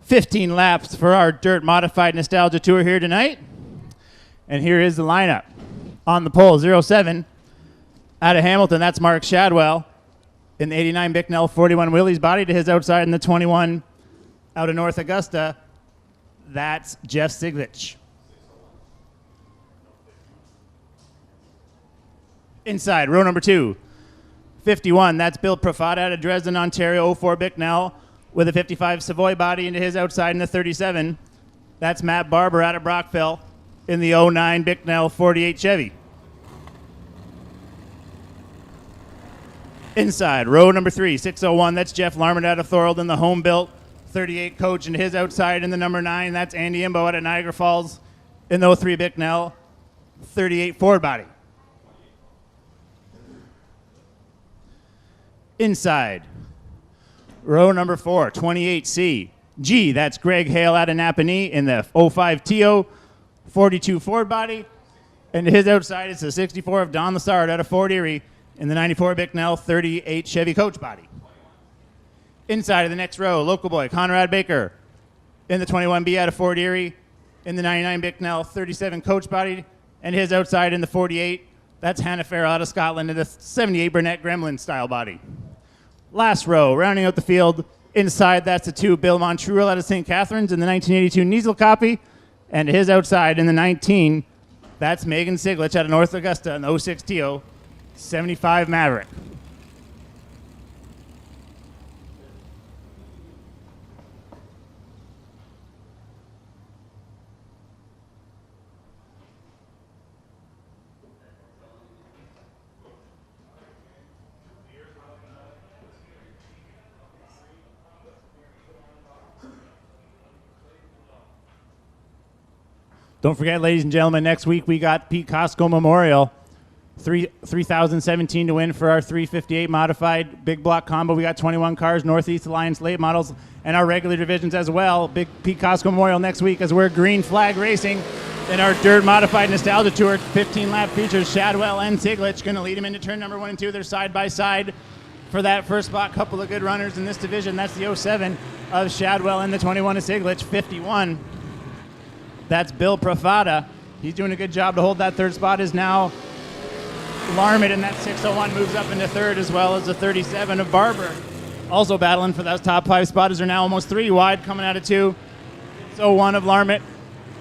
15 laps for our Dirt Modified Nostalgia Tour here tonight. And here is the lineup. On the pole, 07 out of Hamilton, that's Mark Shadwell. In the 89 Bicknell 41 Willys body to his outside in the 21 out of North Augusta, that's Jeff Siglich. Inside, row number 2, 51, that's Bill Profata out of Dresden, Ontario, 04 Bicknell. With a 55 Savoy body into his outside in the 37. That's Matt Barber out of Brockville in the 09 Bicknell 48 Chevy. Inside, row number 3, 601. That's Jeff Larmond out of Thorold in the home-built 38 coach into his outside in the number 9. That's Andy Imbo out of Niagara Falls in the 03 Bicknell 38 Ford body. Inside, row number 4, 28C. G, that's Greg Hale out of Napanee in the 05 TO 42 Ford body. And to his outside, it's the 64 of Don Lassard out of Fort Erie in the 94 Bicknell 38 Chevy coach body. Inside of the next row, local boy Conrad Baker in the 21B out of Fort Erie in the 99 Bicknell 37 coach body. And his outside in the 48, that's Hannah Farrell out of Scotland in the 78 Burnett Gremlin style body. Last row, rounding out the field, inside, that's the 2 Bill Montreal out of St. Catharines in the 1982 Niesel copy. And his outside in the 19, that's Megan Siglich out of North Augusta in the 06 TO 75 Maverick. Don't forget, ladies and gentlemen, next week we got Pete Costco Memorial. 3017 to win for our 358 modified big block combo. We got 21 cars, Northeast Alliance late models, and our regular divisions as well. Big Pete Costco Memorial next week as we're green flag racing in our Dirt Modified Nostalgia Tour. 15 lap features Shadwell and Siglich. Going to lead them into turn number 1 and 2. They're side by side for that first spot. Couple of good runners in this division. That's the 07 of Shadwell and the 21 of Siglich. 51. That's Bill Profata. He's doing a good job to hold that third spot. Is now Larmid in that 601 moves up into third, as well as the 37 of Barber. Also battling for those top 5 spotters are now almost 3 wide coming out of 2. So one of Larmit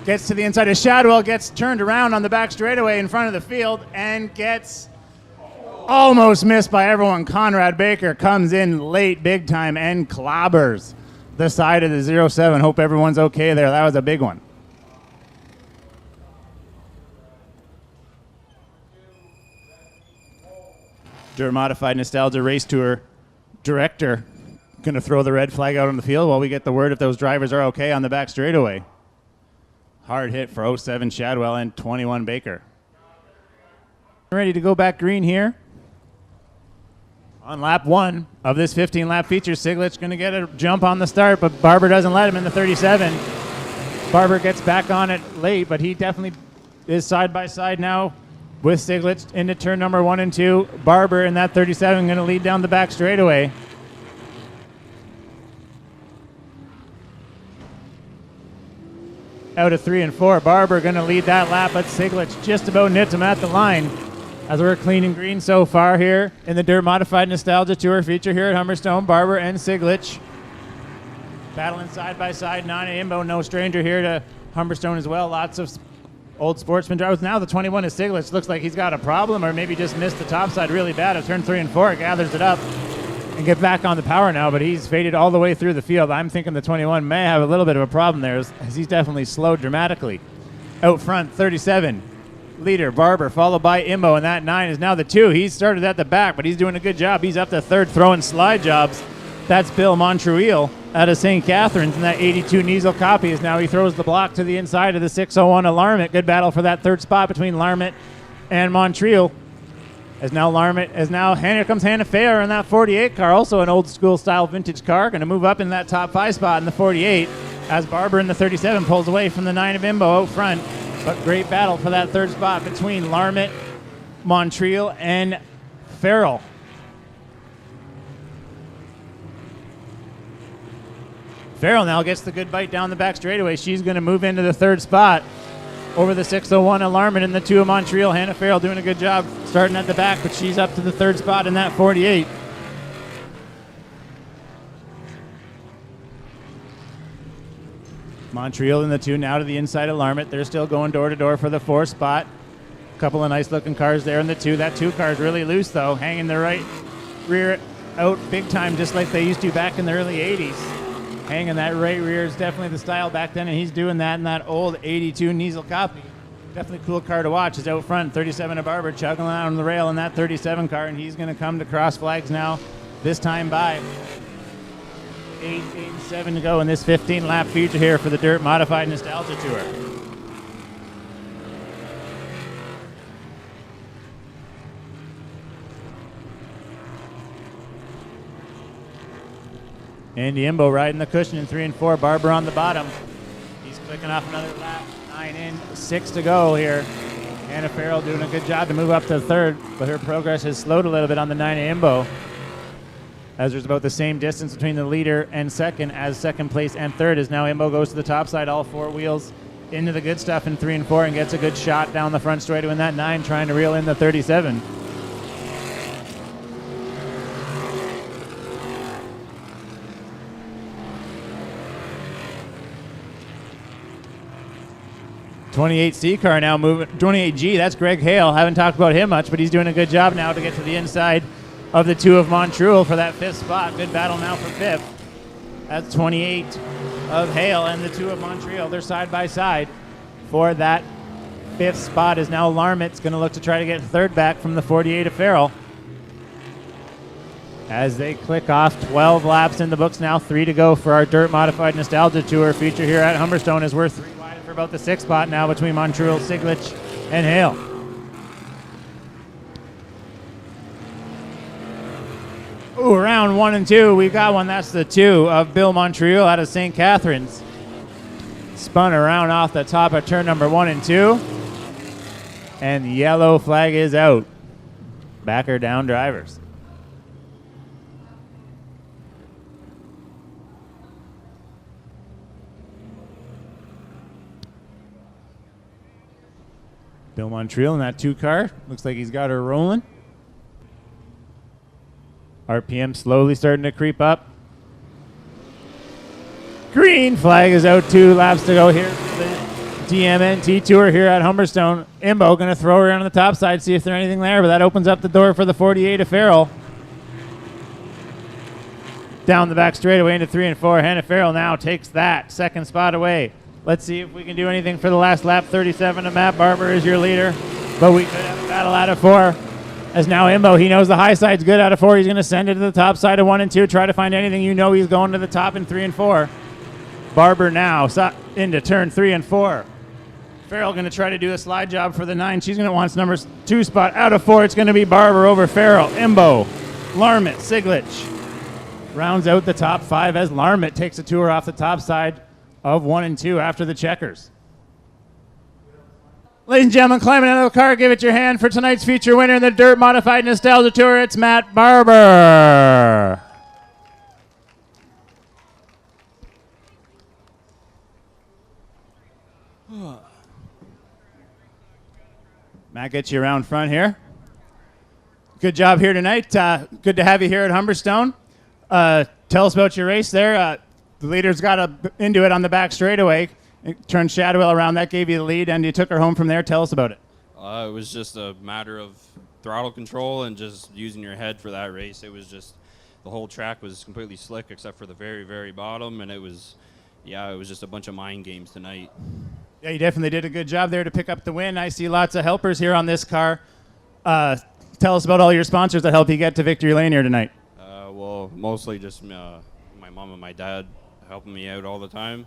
gets to the inside of Shadwell, gets turned around on the back straightaway in front of the field, and gets almost missed by everyone. Conrad Baker comes in late, big time, and clobbers the side of the 07. Hope everyone's okay there. That was a big one. Dirt Modified Nostalgia Race Tour director going to throw the red flag out on the field while we get the word if those drivers are okay on the back straightaway. Hard hit for 07 Shadwell and 21 Baker. Ready to go back green here. On lap 1 of this 15-lap feature, Siglich going to get a jump on the start, but Barber doesn't let him in the 37. Barber gets back on it late, but he definitely is side by side now with Siglich into turn number 1 and 2. Barber in that 37 going to lead down the back straightaway. Out of 3 and 4, Barber going to lead that lap, but Siglich just about nits him at the line. As we're clean and green so far here in the Dirt Modified Nostalgia Tour feature here at Humberstone, Barber and Siglich battling side by side. Nana Imbo, no stranger here to Humberstone as well. Lots of old Sportsman drivers. Now the 21 is Siglich. Looks like he's got a problem or maybe just missed the top side really bad of turn 3 and 4. Gathers it up and get back on the power now, but he's faded all the way through the field. I'm thinking the 21 may have a little bit of a problem there as he's definitely slowed dramatically. Out front, 37. Leader, Barber, followed by Imbo, and that 9 is now the 2. He started at the back, but he's doing a good job. He's up to 3rd, throwing slide jobs. That's Bill Montreal out of St. Catharines, and that 82 Niesel copy is now he throws the block to the inside of the 601 of Larmit. Good battle for that 3rd spot between Larmit and Montreal. Here comes Hannah Fair in that 48 car, also an old school style vintage car, going to move up in that top 5 spot in the 48 as Barber in the 37 pulls away from the 9 of Imbo out front. But great battle for that 3rd spot between Larmit, Montreal, and Farrell. Farrell now gets the good bite down the back straightaway. She's going to move into the 3rd spot over the 601 of Larmit and the 2 of Montreal. Hannah Farrell doing a good job starting at the back, but she's up to the 3rd spot in that 48. Montreal in the 2 now to the inside of Larmit. They're still going door to door for the 4th spot. A couple of nice looking cars there in the 2. That 2 car is really loose though, hanging the right rear out big time just like they used to back in the early 80s. Hanging that right rear is definitely the style back then, and he's doing that in that old 82 Niesel copy. Definitely a cool car to watch. Is out front, 37 of Barber chugging on the rail in that 37 car, and he's going to come to cross flags now, this time by 8 and 7 to go in this 15-lap feature here for the Dirt Modified Nostalgia Tour. Andy Imbo riding the cushion in 3 and 4. Barber on the bottom. He's clicking off another lap. 9 in, 6 to go here. Hannah Farrell doing a good job to move up to 3rd, but her progress has slowed a little bit on the 9 of Imbo, as there's about the same distance between the leader and 2nd, as 2nd place and 3rd as now Imbo goes to the top side, all 4 wheels into the good stuff in 3 and 4 and gets a good shot down the front straight in that 9, trying to reel in the 37. .28C car now moving. 28G, that's Greg Hale. Haven't talked about him much, but he's doing a good job now to get to the inside of the 2 of Montreal for that 5th spot. Good battle now for 5th. That's 28 of Hale and the 2 of Montreal. They're side by side for that 5th spot. Is now Larmit's going to look to try to get 3rd back from the 48 of Farrell. As they click off 12 laps in the books now, 3 to go for our Dirt Modified Nostalgia Tour feature here at Humberstone, as we're 3 wide for about the 6th spot now between Montreal, Siglich, and Hale. Ooh, round 1 and 2, we've got one. That's the 2 of Bill Montreal out of St. Catharines. Spun around off the top of turn number 1 and 2. And the yellow flag is out. Backer down drivers. Bill Montreal in that 2 car. Looks like he's got her rolling. RPM slowly starting to creep up. Green flag is out. 2 laps to go here for the DMNT Tour here at Humberstone. Imbo going to throw her on the top side, see if there's anything there, but that opens up the door for the 48 of Farrell. Down the back straightaway into 3 and 4. Hannah Farrell now takes that second spot away. Let's see if we can do anything for the last lap. 37 of Matt Barber is your leader, but we could have a battle out of 4. As now Imbo, he knows the high side's good out of 4. He's going to send it to the top side of 1 and 2. Try to find anything. You know he's going to the top in 3 and 4. Barber now into turn 3 and 4. Farrell going to try to do a slide job for the 9. She's going to want number 2 spot out of 4. It's going to be Barber over Farrell. Imbo, Larmit, Siglich rounds out the top 5 as Larmit takes a tour off the top side of 1 and 2 after the checkers. Ladies and gentlemen, climbing out of the car, give it your hand for tonight's feature winner in the Dirt Modified Nostalgia Tour. It's Matt Barber. Matt gets you around front here. Good job here tonight. Good to have you here at Humberstone. Tell us about your race there. The leaders got into it on the back straightaway. It turned Shadwell around. That gave you the lead, and you took her home from there. Tell us about it. It was just a matter of throttle control and just using your head for that race. It was just the whole track was completely slick except for the very, very bottom, and it was just a bunch of mind games tonight. Yeah, you definitely did a good job there to pick up the win. I see lots of helpers here on this car. Tell us about all your sponsors that help you get to victory lane here tonight. Well, mostly just my mom and my dad helping me out all the time.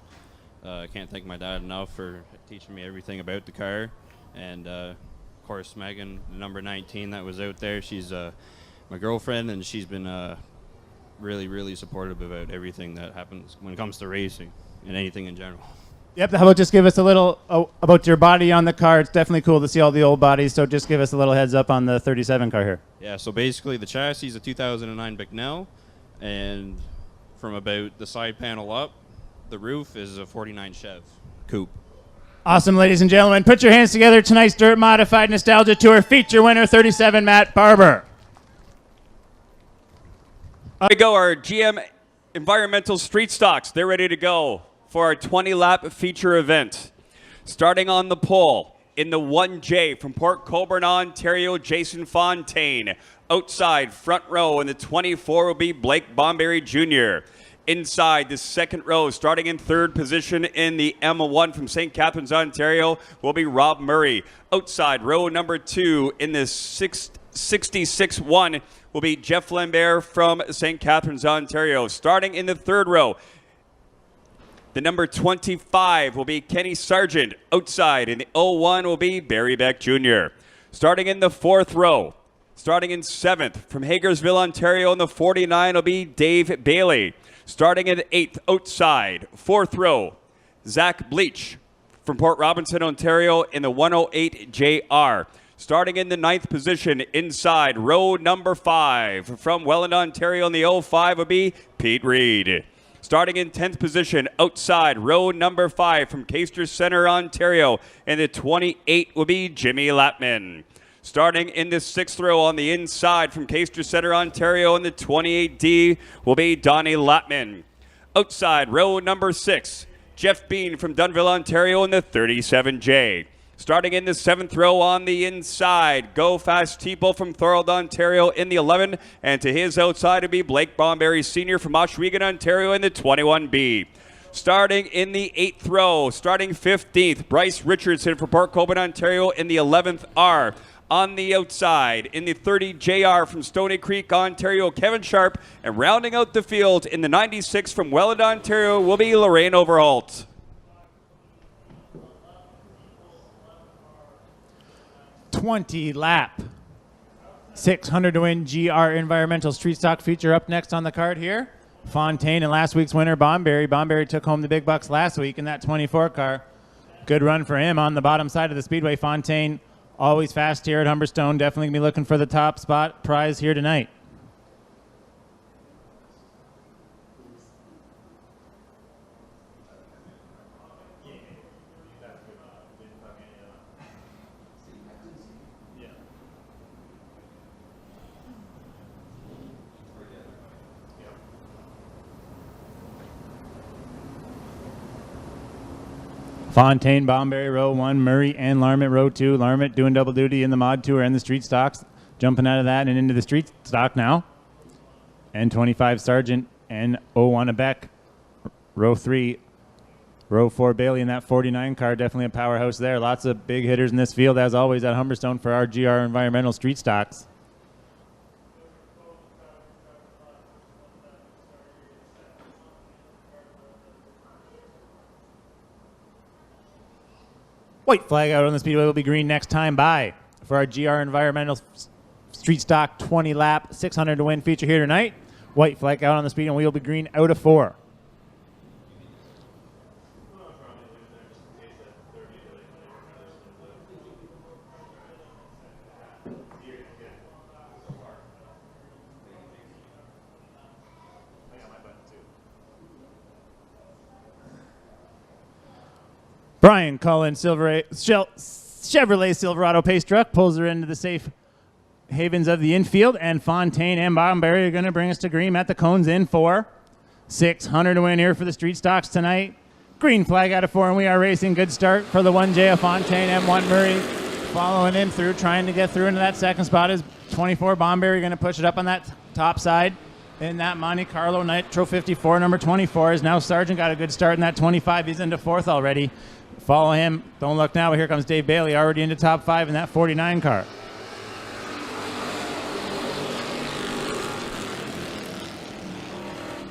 I can't thank my dad enough for teaching me everything about the car. And, of course, Megan, number 19 that was out there, she's my girlfriend, and she's been really, really supportive about everything that happens when it comes to racing and anything in general. Yep, how about just give us a little about your body on the car. It's definitely cool to see all the old bodies, so just give us a little heads up on the 37 car here. Yeah, so basically the chassis is a 2009 Bicknell, and from about the side panel up, the roof is a 49 Chev Coupe. Awesome, ladies and gentlemen. Put your hands together. Tonight's Dirt Modified Nostalgia Tour feature winner, 37, Matt Barber. Here we go, our GM Environmental Street Stocks. They're ready to go for our 20-lap feature event. Starting on the pole, in the 1J from Port Colborne, Ontario, Jason Fontaine. Outside, front row, in the 24 will be Blake Bomberry Jr. Inside the second row, starting in third position in the M1 from St. Catharines, Ontario, will be Rob Murray. Outside, row number 2 in the 66-1 will be Jeff Lambert from St. Catharines, Ontario. Starting in the third row, the number 25 will be Kenny Sargent. Outside in the 01 will be Barry Beck Jr. Starting in the fourth row, starting in seventh from Hagersville, Ontario, in the 49 will be Dave Bailey. Starting in the eighth, outside, fourth row, Zach Bleach from Port Robinson, Ontario, in the 108 JR. Starting in the ninth position, inside, row number 5 from Welland, Ontario, in the 05 will be Pete Reed. Starting in 10th position, outside, row number 5 from Caister Center, Ontario, and the 28 will be Jimmy Lapman. Starting in the 6th row on the inside from Caister Center, Ontario, and the 28D will be Donnie Lapman. Outside, row number 6, Jeff Bean from Dunnville, Ontario, and the 37J. Starting in the 7th row on the inside, Go Fast Teeple from Thorold, Ontario, in the 11, and to his outside will be Blake Bomberry Sr. from Oswego, Ontario, in the 21B. Starting in the 8th row, starting 15th, Bryce Richardson from Port Colborne, Ontario, in the 11th R. On the outside, in the 30 JR from Stony Creek, Ontario, Kevin Sharp, and rounding out the field in the 96 from Welland, Ontario, will be Lorraine Overholt. 20 lap 600 to win GR Environmental Street Stock feature up next on the card here. Fontaine and last week's winner, Bomberry. Bomberry took home the big bucks last week in that 24 car. Good run for him on the bottom side of the speedway. Fontaine always fast here at Humberstone. Definitely going to be looking for the top spot prize here tonight. Fontaine, Bomberry, row 1. Murray and Larmit, row 2. Larmit doing double duty in the mod tour and the street stocks. Jumping out of that and into the street stock now. And 25 Sargent and 01 Beck. Row 3. Row 4 Bailey in that 49 car. Definitely a powerhouse there. Lots of big hitters in this field, as always, at Humberstone for our GR Environmental Street Stocks. White flag out on the speedway will be green next time by for our GR Environmental Street Stock 20 lap 600 to win feature here tonight. White flag out on the speed and we will be green out of 4. Brian Cullen, Chevrolet Silverado pace truck, pulls her into the safe havens of the infield, and Fontaine and Bomberry are going to bring us to green at the cones in 4. 600 to win here for the street stocks tonight. Green flag out of 4, and we are racing. Good start for the 1J of Fontaine. M1 Murray following him through, trying to get through into that second spot is 24 Bomberry going to push it up on that top side. In that Monte Carlo Nitro 54, number 24 is now Sargent. Got a good start in that 25. He's into 4th already. Follow him. Don't look now, but here comes Dave Bailey already into top 5 in that 49 car.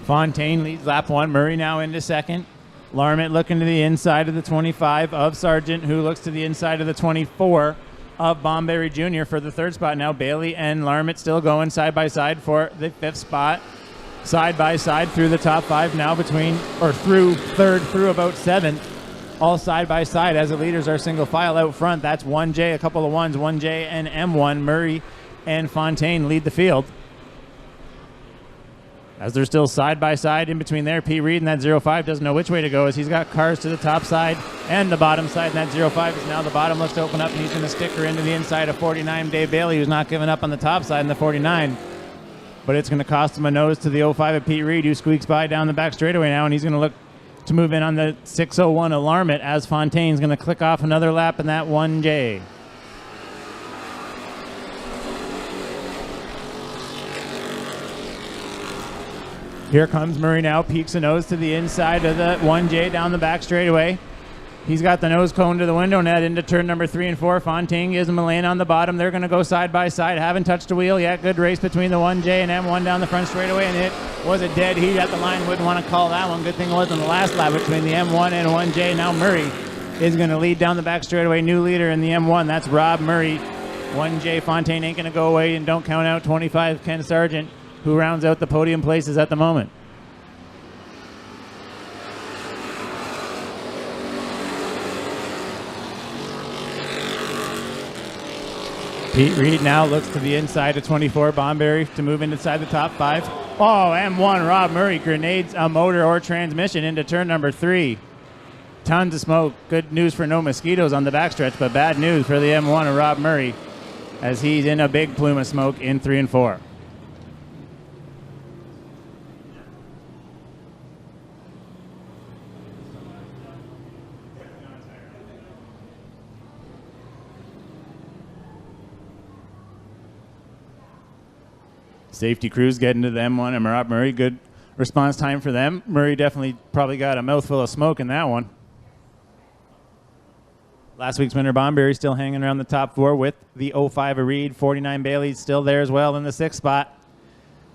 Fontaine leads lap 1. Murray now into 2nd. Larmit looking to the inside of the 25 of Sargent, who looks to the inside of the 24 of Bomberry Jr. for the 3rd spot. Now Bailey and Larmit still going side by side for the 5th spot. Side by side through the top 5 now through 3rd through about 7th. All side by side as the leaders are single file out front. That's 1J, a couple of 1s, 1J and M1. Murray and Fontaine lead the field. As they're still side by side in between there, Pete Reed in that 05 doesn't know which way to go as he's got cars to the top side and the bottom side. And that 05 is now the bottom, looks to open up, and he's going to stick her into the inside of 49. Dave Bailey, who's not giving up on the top side in the 49. But it's going to cost him a nose to the 05 of Pete Reed, who squeaks by down the back straightaway now, and he's going to look to move in on the 601 of Larmit as Fontaine's going to click off another lap in that 1J. Here comes Murray now, peeks a nose to the inside of the 1J down the back straightaway. He's got the nose cone to the window net into turn number 3 and 4. Fontaine gives him a lane on the bottom. They're going to go side by side. Haven't touched a wheel yet. Good race between the 1J and M1 down the front straightaway, and it was a dead heat at the line. Wouldn't want to call that one. Good thing it wasn't the last lap between the M1 and 1J. Now Murray is going to lead down the back straightaway. New leader in the M1. That's Rob Murray. 1J Fontaine ain't going to go away, and don't count out 25 Ken Sargent, who rounds out the podium places at the moment. Pete Reed now looks to the inside of 24 Bomberry to move inside the top 5. Oh, M1 Rob Murray grenades a motor or transmission into turn number 3. Tons of smoke. Good news for no mosquitoes on the backstretch, but bad news for the M1 of Rob Murray as he's in a big plume of smoke in 3 and 4. Safety crews getting to the M1 and Rob Murray. Good response time for them. Murray definitely probably got a mouthful of smoke in that one. Last week's winner Bomberry still hanging around the top 4 with the 05 of Reed. 49 Bailey still there as well in the 6th spot.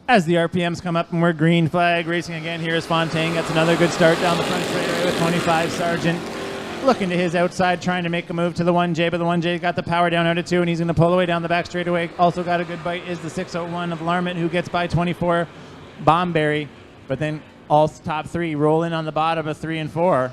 As the RPMs come up and we're green flag racing again, here is Fontaine. Gets another good start down the front straightaway with 25 Sargent. Looking to his outside, trying to make a move to the 1J, but the 1J got the power down out of 2, and he's going to pull away down the back straightaway. Also got a good bite is the 601 of Larmit, who gets by 24 Bomberry, but then all top 3 roll in on the bottom of 3 and 4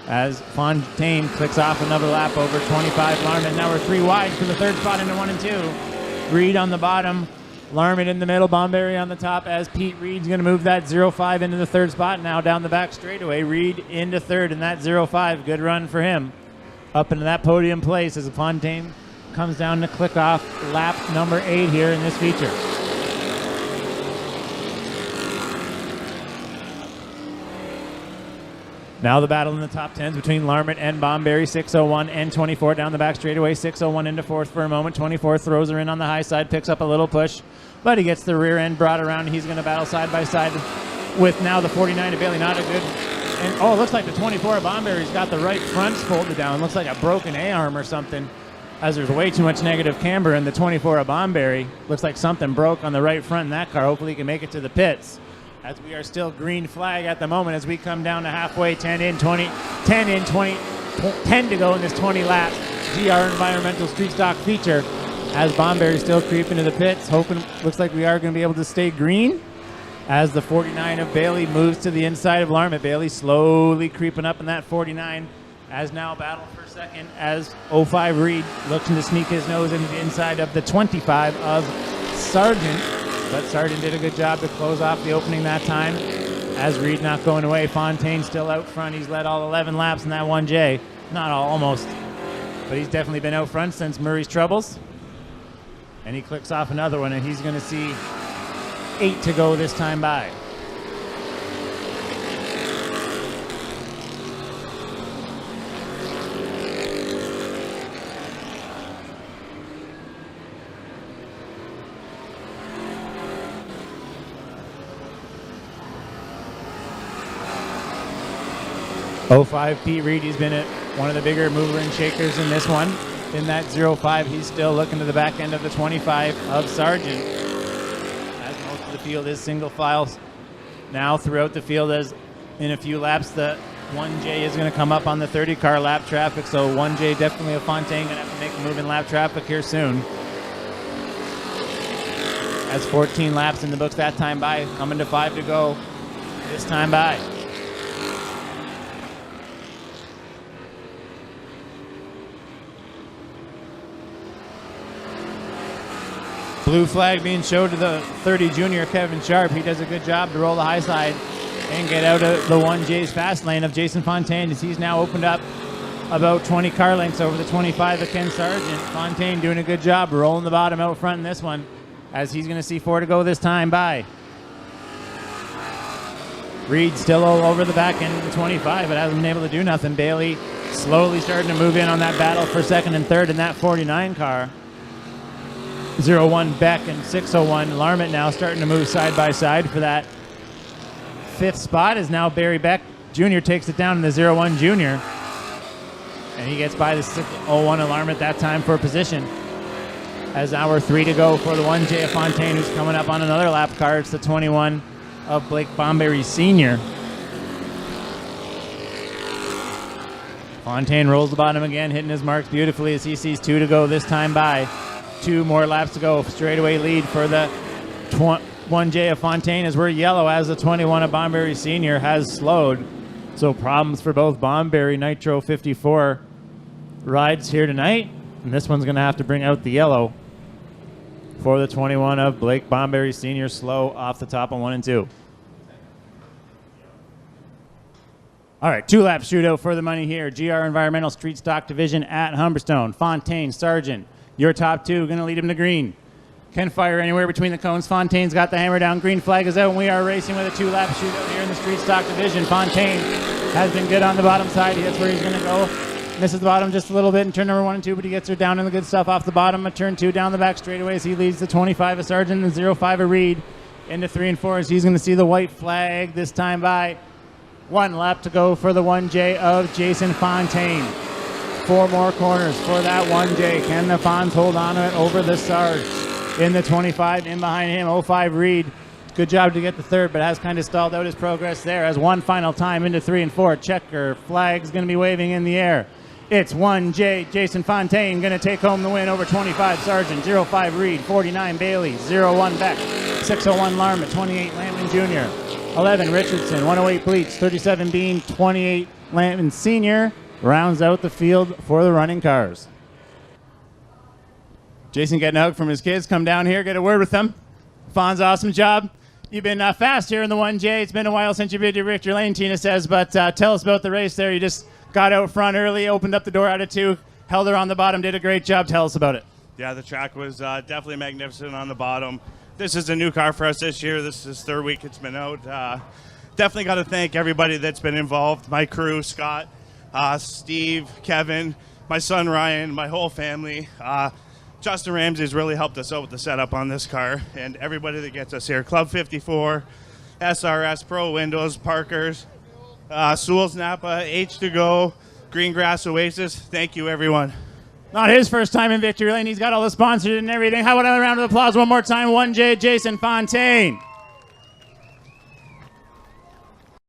as Fontaine clicks off another lap over 25 Larmit. Now we're 3 wide for the 3rd spot into 1 and 2. Reed on the bottom, Larmit in the middle, Bomberry on the top as Pete Reed's going to move that 05 into the 3rd spot now down the back straightaway. Reed into 3rd in that 05. Good run for him. Up into that podium place as Fontaine comes down to click off lap number 8 here in this feature. Now the battle in the top 10s between Larmit and Bomberry. 601 and 24 down the back straightaway. 601 into fourth for a moment. 24 throws her in on the high side, picks up a little push, but he gets the rear end brought around. He's going to battle side by side with now the 49 of Bailey. Not a good. And it looks like the 24 of Bomberry's got the right front folded down. Looks like a broken A-arm or something, as there's way too much negative camber in the 24 of Bomberry. Looks like something broke on the right front in that car. Hopefully he can make it to the pits, as we are still green flag at the moment as we come down to halfway. 10 to go in this 20 lap GR Environmental Street Stock feature, as Bomberry still creeping to the pits. Looks like we are going to be able to stay green as the 49 of Bailey moves to the inside of Larmit. Bailey slowly creeping up in that 49, as now battle for second as 05 Reed looking to sneak his nose into the inside of the 25 of Sargent. But Sargent did a good job to close off the opening that time, as Reed not going away. Fontaine still out front. He's led all 11 laps in that 1J. Not all, almost. But he's definitely been out front since Murray's troubles. And he clicks off another one, and he's going to see 8 to go this time by. '05 Pete Reed, he's been one of the bigger mover and shakers in this one. In that 05, he's still looking to the back end of the 25 of Sargent, as most of the field is single files now throughout the field, as in a few laps the 1J is going to come up on the 30 car lap traffic. So 1J definitely a Fontaine going to have to make a move in lap traffic here soon, as 14 laps in the books that time by, coming to 5 to go this time by. Blue flag being showed to the 30 junior Kevin Sharp. He does a good job to roll the high side and get out of the 1J's fast lane of Jason Fontaine, as he's now opened up about 20 car lengths over the 25 of Ken Sargent. Fontaine doing a good job rolling the bottom out front in this one, as he's going to see 4 to go this time by. Reed still all over the back end of the 25, but hasn't been able to do nothing. Bailey slowly starting to move in on that battle for second and third in that 49 car. 01 Beck and 601 Larmit now starting to move side by side for that 5th spot, as now Barry Beck Jr. takes it down in the 01 Junior, and he gets by the 601 Larmit that time for position, as hour 3 to go for the 1J of Fontaine, who's coming up on another lap car. It's the 21 of Blake Bomberry Sr. Fontaine rolls the bottom again, hitting his marks beautifully as he sees 2 to go this time by. 2 more laps to go. Straightaway lead for the 1J of Fontaine, as we're yellow, as the 21 of Bomberry Sr. has slowed. So problems for both Bomberry Nitro 54 rides here tonight. And this one's going to have to bring out the yellow for the 21 of Blake Bomberry Sr. slow off the top on 1 and 2. All right, 2-lap shootout for the money here. GR Environmental Street Stock Division at Humberstone. Fontaine, Sargent, your top 2, going to lead him to green. Can fire anywhere between the cones. Fontaine's got the hammer down. Green flag is out, and we are racing with a 2-lap shootout here in the Street Stock Division. Fontaine has been good on the bottom side. That's where he's going to go. Misses the bottom just a little bit in turn number 1 and 2, but he gets her down in the good stuff off the bottom of turn 2 down the back straightaway, as he leads the 25 of Sargent and the 05 of Reed into 3 and 4, as he's going to see the white flag this time by. 1 lap to go for the 1J of Jason Fontaine. 4 more corners for that 1J. Can the Fonz hold on to it over the Sarge? In the 25, in behind him, 05 Reed. Good job to get the third, but has kind of stalled out his progress there, as one final time into 3 and 4. Checker flag's going to be waving in the air. It's 1J Jason Fontaine going to take home the win over 25 Sargent, 05 Reed, 49 Bailey, 01 Beck, 601 Larmit, 28 Lampman Jr., 11 Richardson, 108 Bleach, 37 Bean, 28 Lampman Sr. rounds out the field for the running cars. Jason getting a hug from his kids. Come down here, get a word with them. Fonz, awesome job. You've been fast here in the 1J. It's been a while since you've been to Victor Lane, Tina says, but tell us about the race there. You just got out front early, opened up the door out of 2, held her on the bottom, did a great job. Tell us about it. Yeah, the track was definitely magnificent on the bottom. This is a new car for us this year. This is 3rd week it's been out. definitely got to thank everybody that's been involved. My crew, Scott, Steve, Kevin, my son Ryan, my whole family. Justin Ramsey's really helped us out with the setup on this car, and everybody that gets us here. Club 54, SRS, Pro Windows, Parkers, Sewell's Napa, H2Go, Greengrass Oasis. Thank you, everyone. Not his first time in victory lane. He's got all the sponsors and everything. How about another round of applause one more time? 1J Jason Fontaine.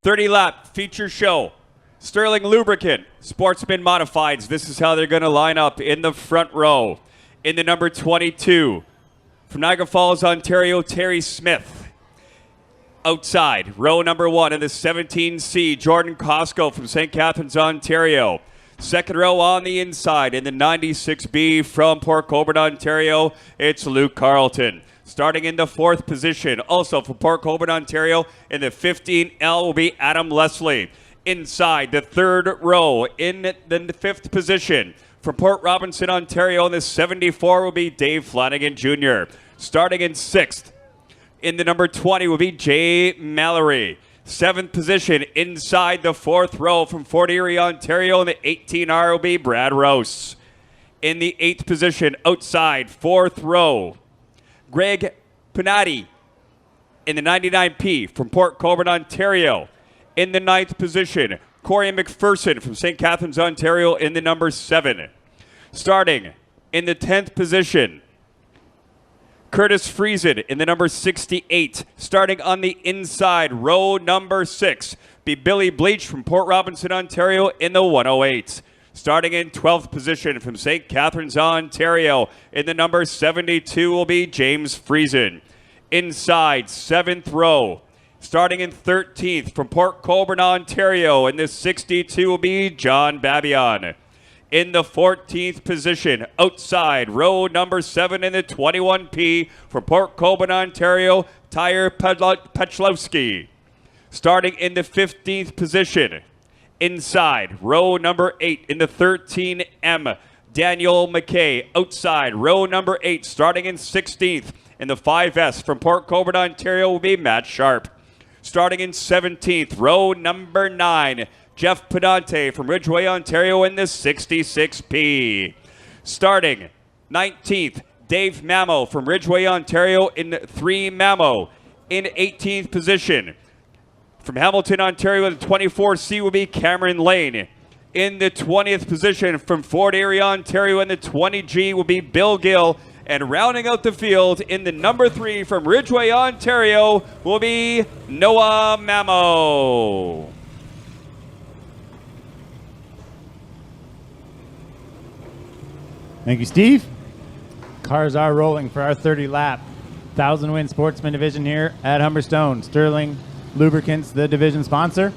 30 lap feature show. Sterling Lubricant, Sportsman Modifieds. This is how they're going to line up in the front row. In the number 22, from Niagara Falls, Ontario, Terry Smith. Outside, row number 1 in the 17C, Jordan Costco from St. Catharines, Ontario. Second row on the inside in the 96B from Port Colborne, Ontario, it's Luke Carlton. Starting in the 4th position, also from Port Colborne, Ontario, in the 15L will be Adam Leslie. Inside the 3rd row in the 5th position, from Port Robinson, Ontario, in the 74 will be Dave Flanagan Jr. Starting in 6th, in the number 20 will be Jay Mallory. 7th position inside the 4th row from Fort Erie, Ontario, in the 18R will be Brad Rouse. In the 8th position outside 4th row, Greg Pinati in the 99P from Port Colborne, Ontario. In the 9th position, Corey McPherson from St. Catharines, Ontario, in the number 7. Starting in the 10th position, Curtis Friesen in the number 68. Starting on the inside, row number 6, be Billy Bleach from Port Robinson, Ontario, in the 108. Starting in 12th position from St. Catharines, Ontario, in the number 72 will be James Friesen. Inside, 7th row, starting in 13th from Port Colborne, Ontario, in the 62 will be John Babion. In the 14th position, outside, row number 7 in the 21P from Port Colborne, Ontario, Tyre Pechlowski. Starting in the 15th position, inside, row number 8 in the 13M, Daniel McKay. Outside, row number 8, starting in 16th in the 5S from Port Colborne, Ontario will be Matt Sharp. Starting in 17th, row number 9, Jeff Pedante from Ridgeway, Ontario, in the 66P. Starting 19th, Dave Mamo from Ridgeway, Ontario, in 3 Mamo. In 18th position, from Hamilton, Ontario, in the 24C will be Cameron Lane. In the 20th position, from Fort Erie, Ontario, in the 20G will be Bill Gill. And rounding out the field in the number 3 from Ridgeway, Ontario, will be Noah Mamo. Thank you, Steve. Cars are rolling for our 30 lap 1,000 win Sportsman division here at Humberstone. Sterling Lubricants, the division sponsor.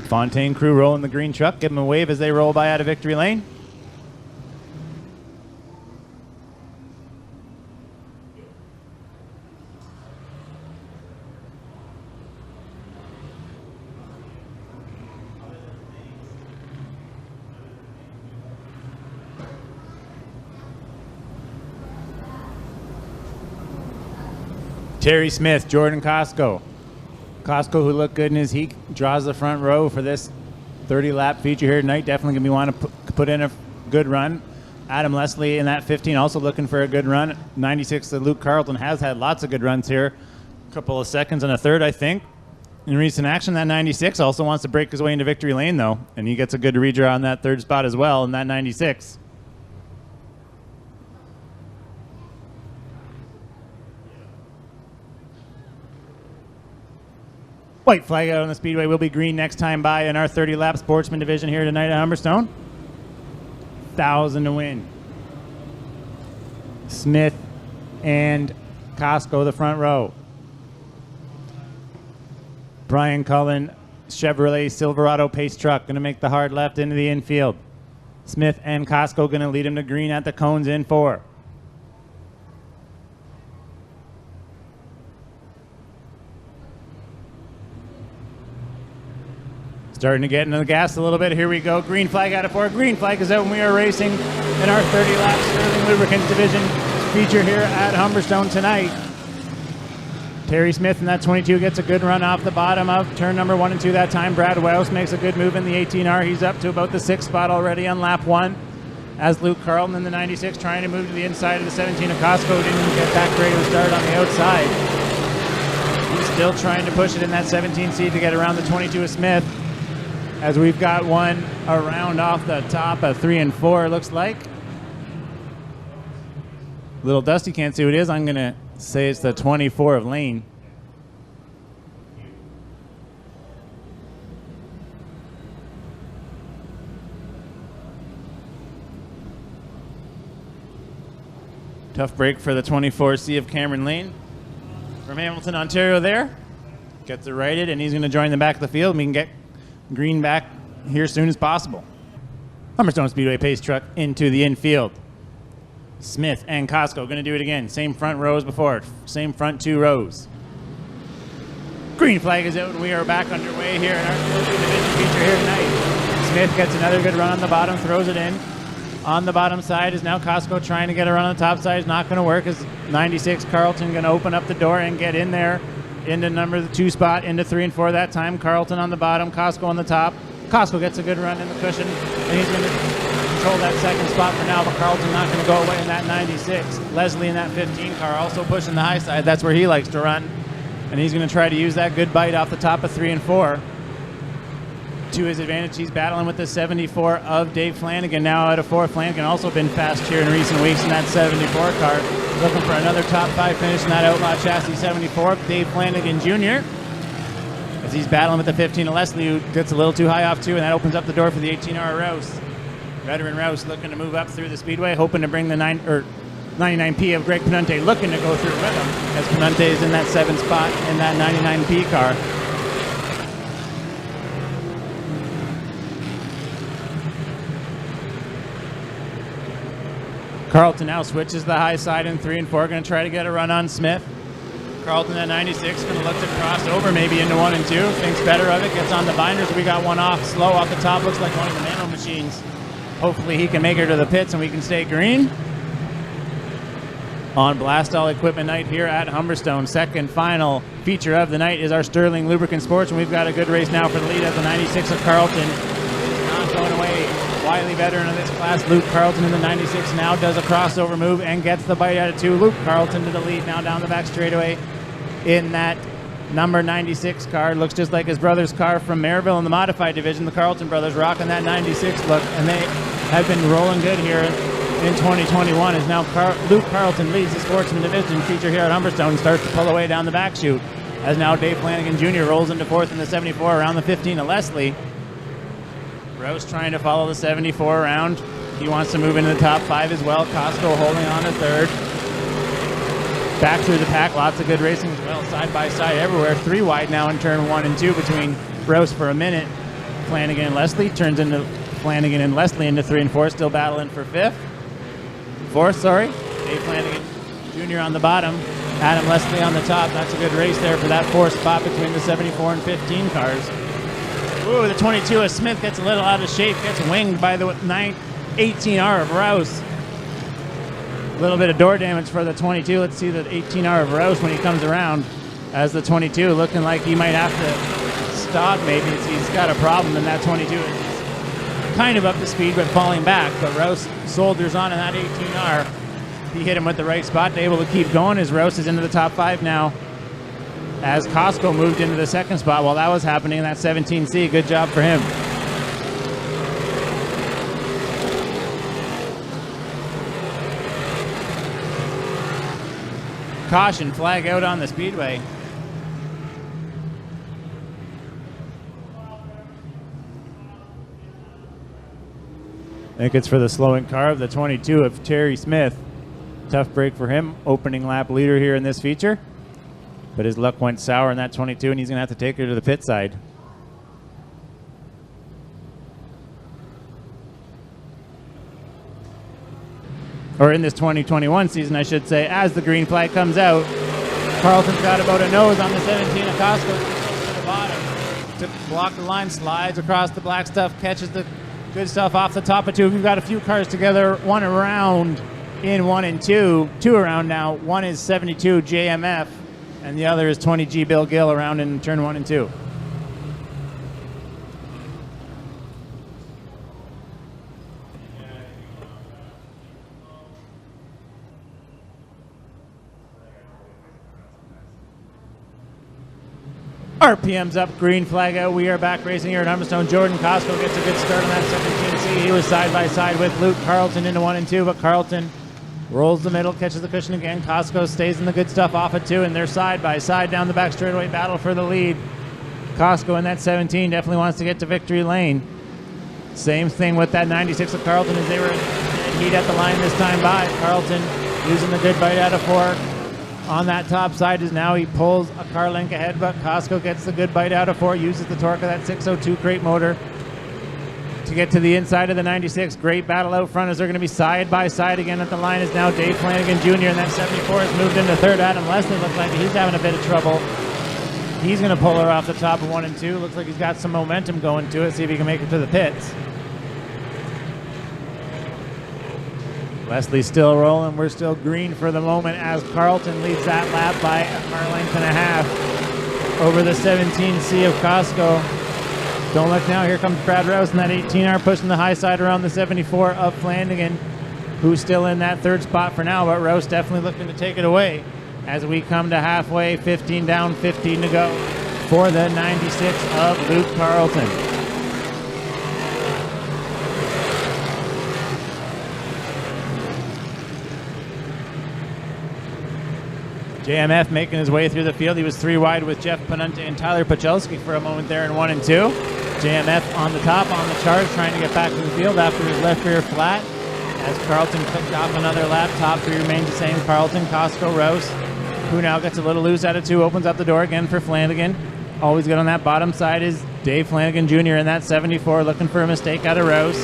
Fontaine crew rolling the green truck. Give them a wave as they roll by out of victory lane. Terry Smith, Jordan Costco. Costco, who looked good in his heat, draws the front row for this 30-lap feature here tonight. Definitely going to want to put in a good run. Adam Leslie in that 15 also looking for a good run. 96, Luke Carlton has had lots of good runs here. A couple of seconds and a third, I think. In recent action, that 96 also wants to break his way into victory lane, though. And he gets a good redraw on that 3rd spot as well in that 96. White flag out on the speedway will be green next time by in our 30-lap Sportsman division here tonight at Humberstone. 1,000 to win. Smith and Costco, the front row. Brian Cullen, Chevrolet Silverado pace truck, going to make the hard left into the infield. Smith and Costco going to lead him to green at the cones in 4. Starting to get into the gas a little bit. Here we go. Green flag out of 4. Green flag is out, and we are racing in our 30-lap Sterling Lubricants division feature here at Humberstone tonight. Terry Smith in that 22 gets a good run off the bottom of turn number 1 and 2 that time. Brad Wells makes a good move in the 18R. He's up to about the 6th spot already on lap 1. As Luke Carlton in the 96 trying to move to the inside of the 17 of Costco. Didn't get that great of a start on the outside. He's still trying to push it in that 17 seat to get around the 22 of Smith. As we've got one around off the top of 3 and 4, looks like. Little Dusty can't see who it is. I'm going to say it's the 24 of Lane. Tough break for the 24C of Cameron Lane. From Hamilton, Ontario there. Gets it righted, and he's going to join the back of the field. We can get Green back here as soon as possible. Humberstone Speedway pace truck into the infield. Smith and Costco going to do it again. Same front row as before. Same front 2 rows. Green flag is out, and we are back underway here in our division feature here tonight. Smith gets another good run on the bottom, throws it in. On the bottom side is now Costco trying to get a run on the top side. It's not going to work as 96 Carlton going to open up the door and get in there into number 2 spot, into 3 and 4 that time. Carlton on the bottom, Costco on the top. Costco gets a good run in the cushion, and he's going to control that 2nd spot for now, but Carlton not going to go away in that 96. Leslie in that 15 car also pushing the high side. That's where he likes to run, and he's going to try to use that good bite off the top of 3 and 4. To his advantage, he's battling with the 74 of Dave Flanagan now out of 4. Flanagan also been fast here in recent weeks in that 74 car. Looking for another top 5 finish in that Outlaw Chassis 74. Dave Flanagan Jr. as he's battling with the 15 of Leslie, who gets a little too high off too, and that opens up the door for the 18R Rouse. Veteran Rouse looking to move up through the speedway, hoping to bring the 99P of Greg Penunte, looking to go through with him as Penunte is in that 7th spot in that 99P car. Carlton now switches the high side in 3 and 4, going to try to get a run on Smith. Carlton at 96, going to look to cross over maybe into 1 and 2. Thinks better of it, gets on the binders. We got one off slow off the top, looks like one of the nano machines. Hopefully he can make her to the pits and we can stay green. On Blast All Equipment night here at Humberstone. Second final feature of the night is our Sterling Lubricant Sports, and we've got a good race now for the lead at the 96 of Carlton. Not going away. Wily veteran of this class, Luke Carlton in the 96 now does a crossover move and gets the bite out of 2. Luke Carlton to the lead now down the back straightaway in that number 96 car. Looks just like his brother's car from Maryville in the modified division. The Carlton brothers rocking that 96 look, and they have been rolling good here in 2021 as now Luke Carlton leads the Sportsman division feature here at Humberstone and starts to pull away down the back chute as now Dave Flanagan Jr. rolls into 4th in the 74 around the 15 of Leslie. Rouse trying to follow the 74 around. He wants to move into the top 5 as well. Costco holding on to 3rd. Back through the pack, lots of good racing as well, side by side everywhere. 3 wide now in turn 1 and 2 between Rouse for a minute. Flanagan and Leslie turns into Flanagan and Leslie into 3 and 4, still battling for 4th, Dave Flanagan Jr. on the bottom, Adam Leslie on the top. That's a good race there for that 4th spot between the 74 and 15 cars. Ooh, the 22 of Smith gets a little out of shape, gets winged by the 18R of Rouse. A little bit of door damage for the 22. Let's see the 18R of Rouse when he comes around as the 22, looking like he might have to stop maybe. He's got a problem in that 22. It's kind of up to speed but falling back, but Rouse soldiers on in that 18R. He hit him with the right spot, able to keep going as Rouse is into the top 5 now. As Costco moved into the 2nd spot while that was happening in that 17C. Good job for him. Caution flag out on the speedway. I think it's for the slowing car of the 22 of Terry Smith. Tough break for him, opening lap leader here in this feature. But his luck went sour in that 22, and he's going to have to take her to the pit side. Or in this 2021 season, I should say, as the green flag comes out. Carlton's got about a nose on the 17 of Costco to the bottom. To block the line, slides across the black stuff, catches the good stuff off the top of 2. We've got a few cars together, one around in 1 and 2. 2 around now. One is 72 JMF. and the other is 20G Bill Gill around in turn 1 and 2. RPM's up, green flag out. We are back racing here at Humberstone. Jordan Costco gets a good start on that 17C. He was side by side with Luke Carlton into 1 and 2, but Carlton rolls the middle, catches the cushion again. Costco stays in the good stuff off at 2, and they're side by side down the back straightaway, battle for the lead. Costco in that 17 definitely wants to get to victory lane. Same thing with that 96 of Carlton as they were in heat at the line this time by. Carlton using the good bite out of 4. On that top side is now he pulls a car length ahead, but Costco gets the good bite out of 4, uses the torque of that 602 crate motor to get to the inside of the 96. Great battle out front as they're going to be side by side again at the line is now Dave Flanagan Jr. and that 74 has moved into third. Adam Leslie looks like he's having a bit of trouble. He's going to pull her off the top of 1 and 2. Looks like he's got some momentum going to it. See if he can make it to the pits. Leslie's still rolling. We're still green for the moment as Carlton leads that lap by a car length and a half over the 17C of Costco. Don't look now. Here comes Brad Rouse in that 18R pushing the high side around the 74 of Flanagan, who's still in that third spot for now, but Rouse definitely looking to take it away as we come to halfway. 15 down, 15 to go for the 96 of Luke Carlton. JMF making his way through the field. He was 3 wide with Jeff Panunte and Tyler Pachelski for a moment there in 1 and 2. JMF on the top, on the charge, trying to get back to the field after his left rear flat. As Carlton clicked off another lap, top 3 remains the same. Carlton, Costco, Rouse, who now gets a little loose out of 2, opens up the door again for Flanagan. Always good on that bottom side is Dave Flanagan Jr. in that 74, looking for a mistake out of Rouse,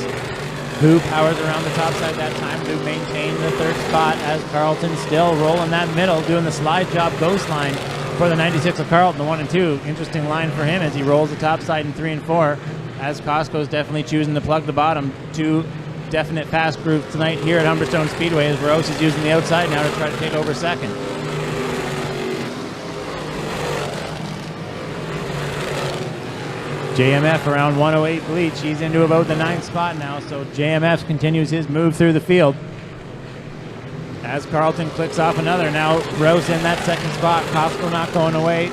who powers around the top side that time to maintain the third spot as Carlton still rolling that middle, doing the slide job ghost line for the 96 of Carlton, the 1 and 2. Interesting line for him as he rolls the top side in 3 and 4, as Costco's definitely choosing to plug the bottom. 2 definite fast grooves tonight here at Humberstone Speedway as Rose is using the outside now to try to take over second. JMF around 108 bleach. He's into about the 9th spot now, so JMF continues his move through the field. As Carlton clicks off another, now Rose in that 2nd spot. Costco not going away in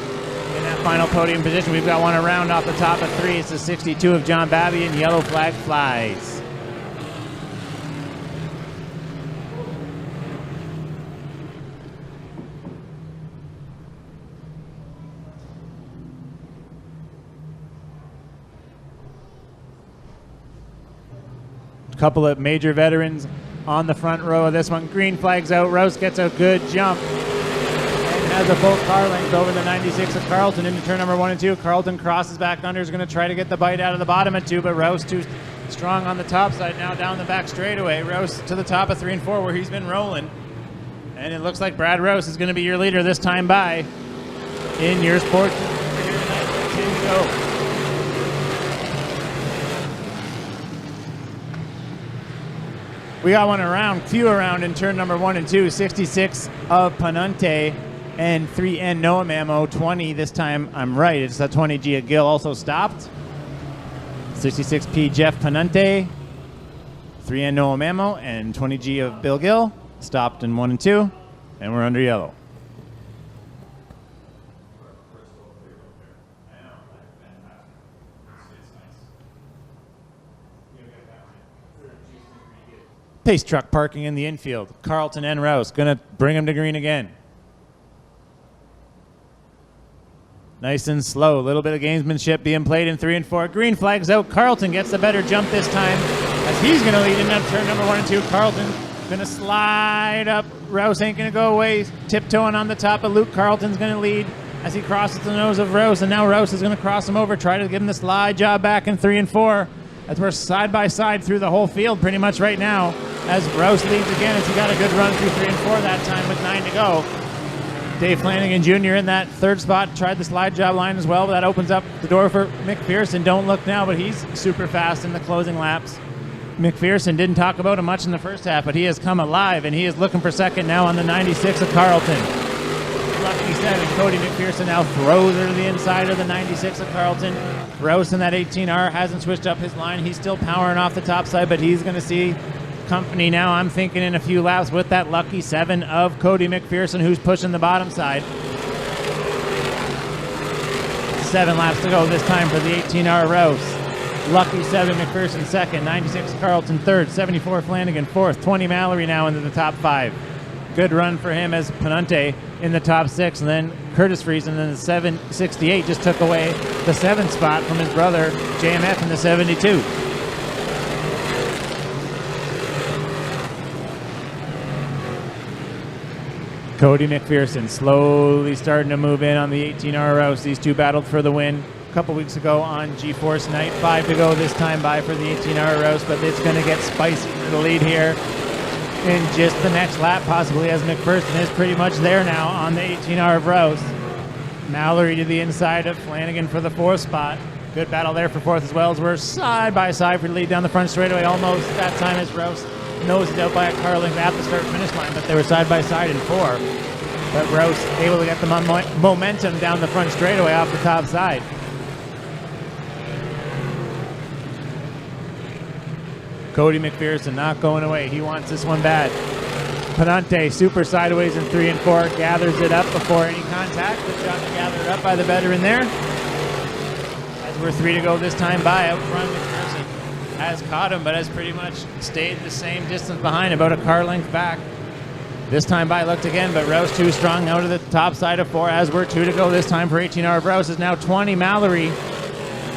that final podium position. We've got one around off the top of 3. It's the 62 of John Babby, and yellow flag flies. Couple of major veterans on the front row of this one. Green flags out. Rouse gets a good jump and has a full car length over the 96 of Carlton into turn number 1 and 2. Carlton crosses back under, is going to try to get the bite out of the bottom of 2, but Rouse too strong on the top side. Now down the back straightaway. Rouse to the top of 3 and 4 where he's been rolling. And it looks like Brad Rouse is going to be your leader this time by in your Sportsman. Here tonight, 10 to go. We got one around, few around in turn number 1 and 2. 66 of Panunte and 3N Noah Mamo. 20 this time, I'm right. It's a 20G of Gill also stopped. 66P Jeff Panunte, 3N Noah Mamo, and 20G of Bill Gill stopped in 1 and 2, and we're under yellow. Pace truck parking in the infield. Carlton and Rouse going to bring him to green again. Nice and slow. A little bit of gamesmanship being played in 3 and 4. Green flags out. Carlton gets the better jump this time as he's going to lead into turn number 1 and 2. Carlton going to slide up. Rouse ain't going to go away. Tiptoeing on the top of Luke. Carlton's going to lead as he crosses the nose of Rouse, and now Rouse is going to cross him over, try to give him the slide job back in 3 and 4. As we're side by side through the whole field pretty much right now, as Rouse leads again as he got a good run through 3 and 4 that time with 9 to go. Dave Flanagan Jr. in that 3rd spot tried the slide job line as well, but that opens up the door for McPherson. Don't look now, but he's super fast in the closing laps. McPherson didn't talk about him much in the first half, but he has come alive, and he is looking for second now on the 96 of Carlton. lucky 7. Cody McPherson now throws her to the inside of the 96 of Carlton. Rouse in that 18R hasn't switched up his line. He's still powering off the top side, but he's going to see company now, I'm thinking, in a few laps with that lucky 7 of Cody McPherson, who's pushing the bottom side. 7 laps to go this time for the 18R Rouse. Lucky 7 McPherson second, 96 Carlton third, 74 Flanagan fourth, 20 Mallory now into the top 5. Good run for him as Panunte in the top 6, and then Curtis Friesen in the 768 just took away the 7th spot from his brother JMF in the 72. Cody McPherson slowly starting to move in on the 18R Rouse. These two battled for the win a couple weeks ago on GeForce night. 5 to go this time by for the 18R Rouse, but it's going to get spicy for the lead here in just the next lap, possibly, as McPherson is pretty much there now on the 18R of Rouse. Mallory to the inside of Flanagan for the 4th spot. Good battle there for 4th as well, as we're side by side for the lead down the front straightaway. Almost that time as Rouse nosed out by a car length at the start-finish line, but they were side by side in 4. But Rouse able to get the momentum down the front straightaway off the top side. Cody McPherson not going away. He wants this one bad. Panunte super sideways in 3 and 4. Gathers it up before any contact. Good job to gather it up by the veteran there. As we're 3 to go this time by out front, McPherson has caught him, but has pretty much stayed the same distance behind, about a car length back. This time by looked again, but Rouse too strong out of the top side of 4 as we're 2 to go this time for 18R. Rouse is now 20 Mallory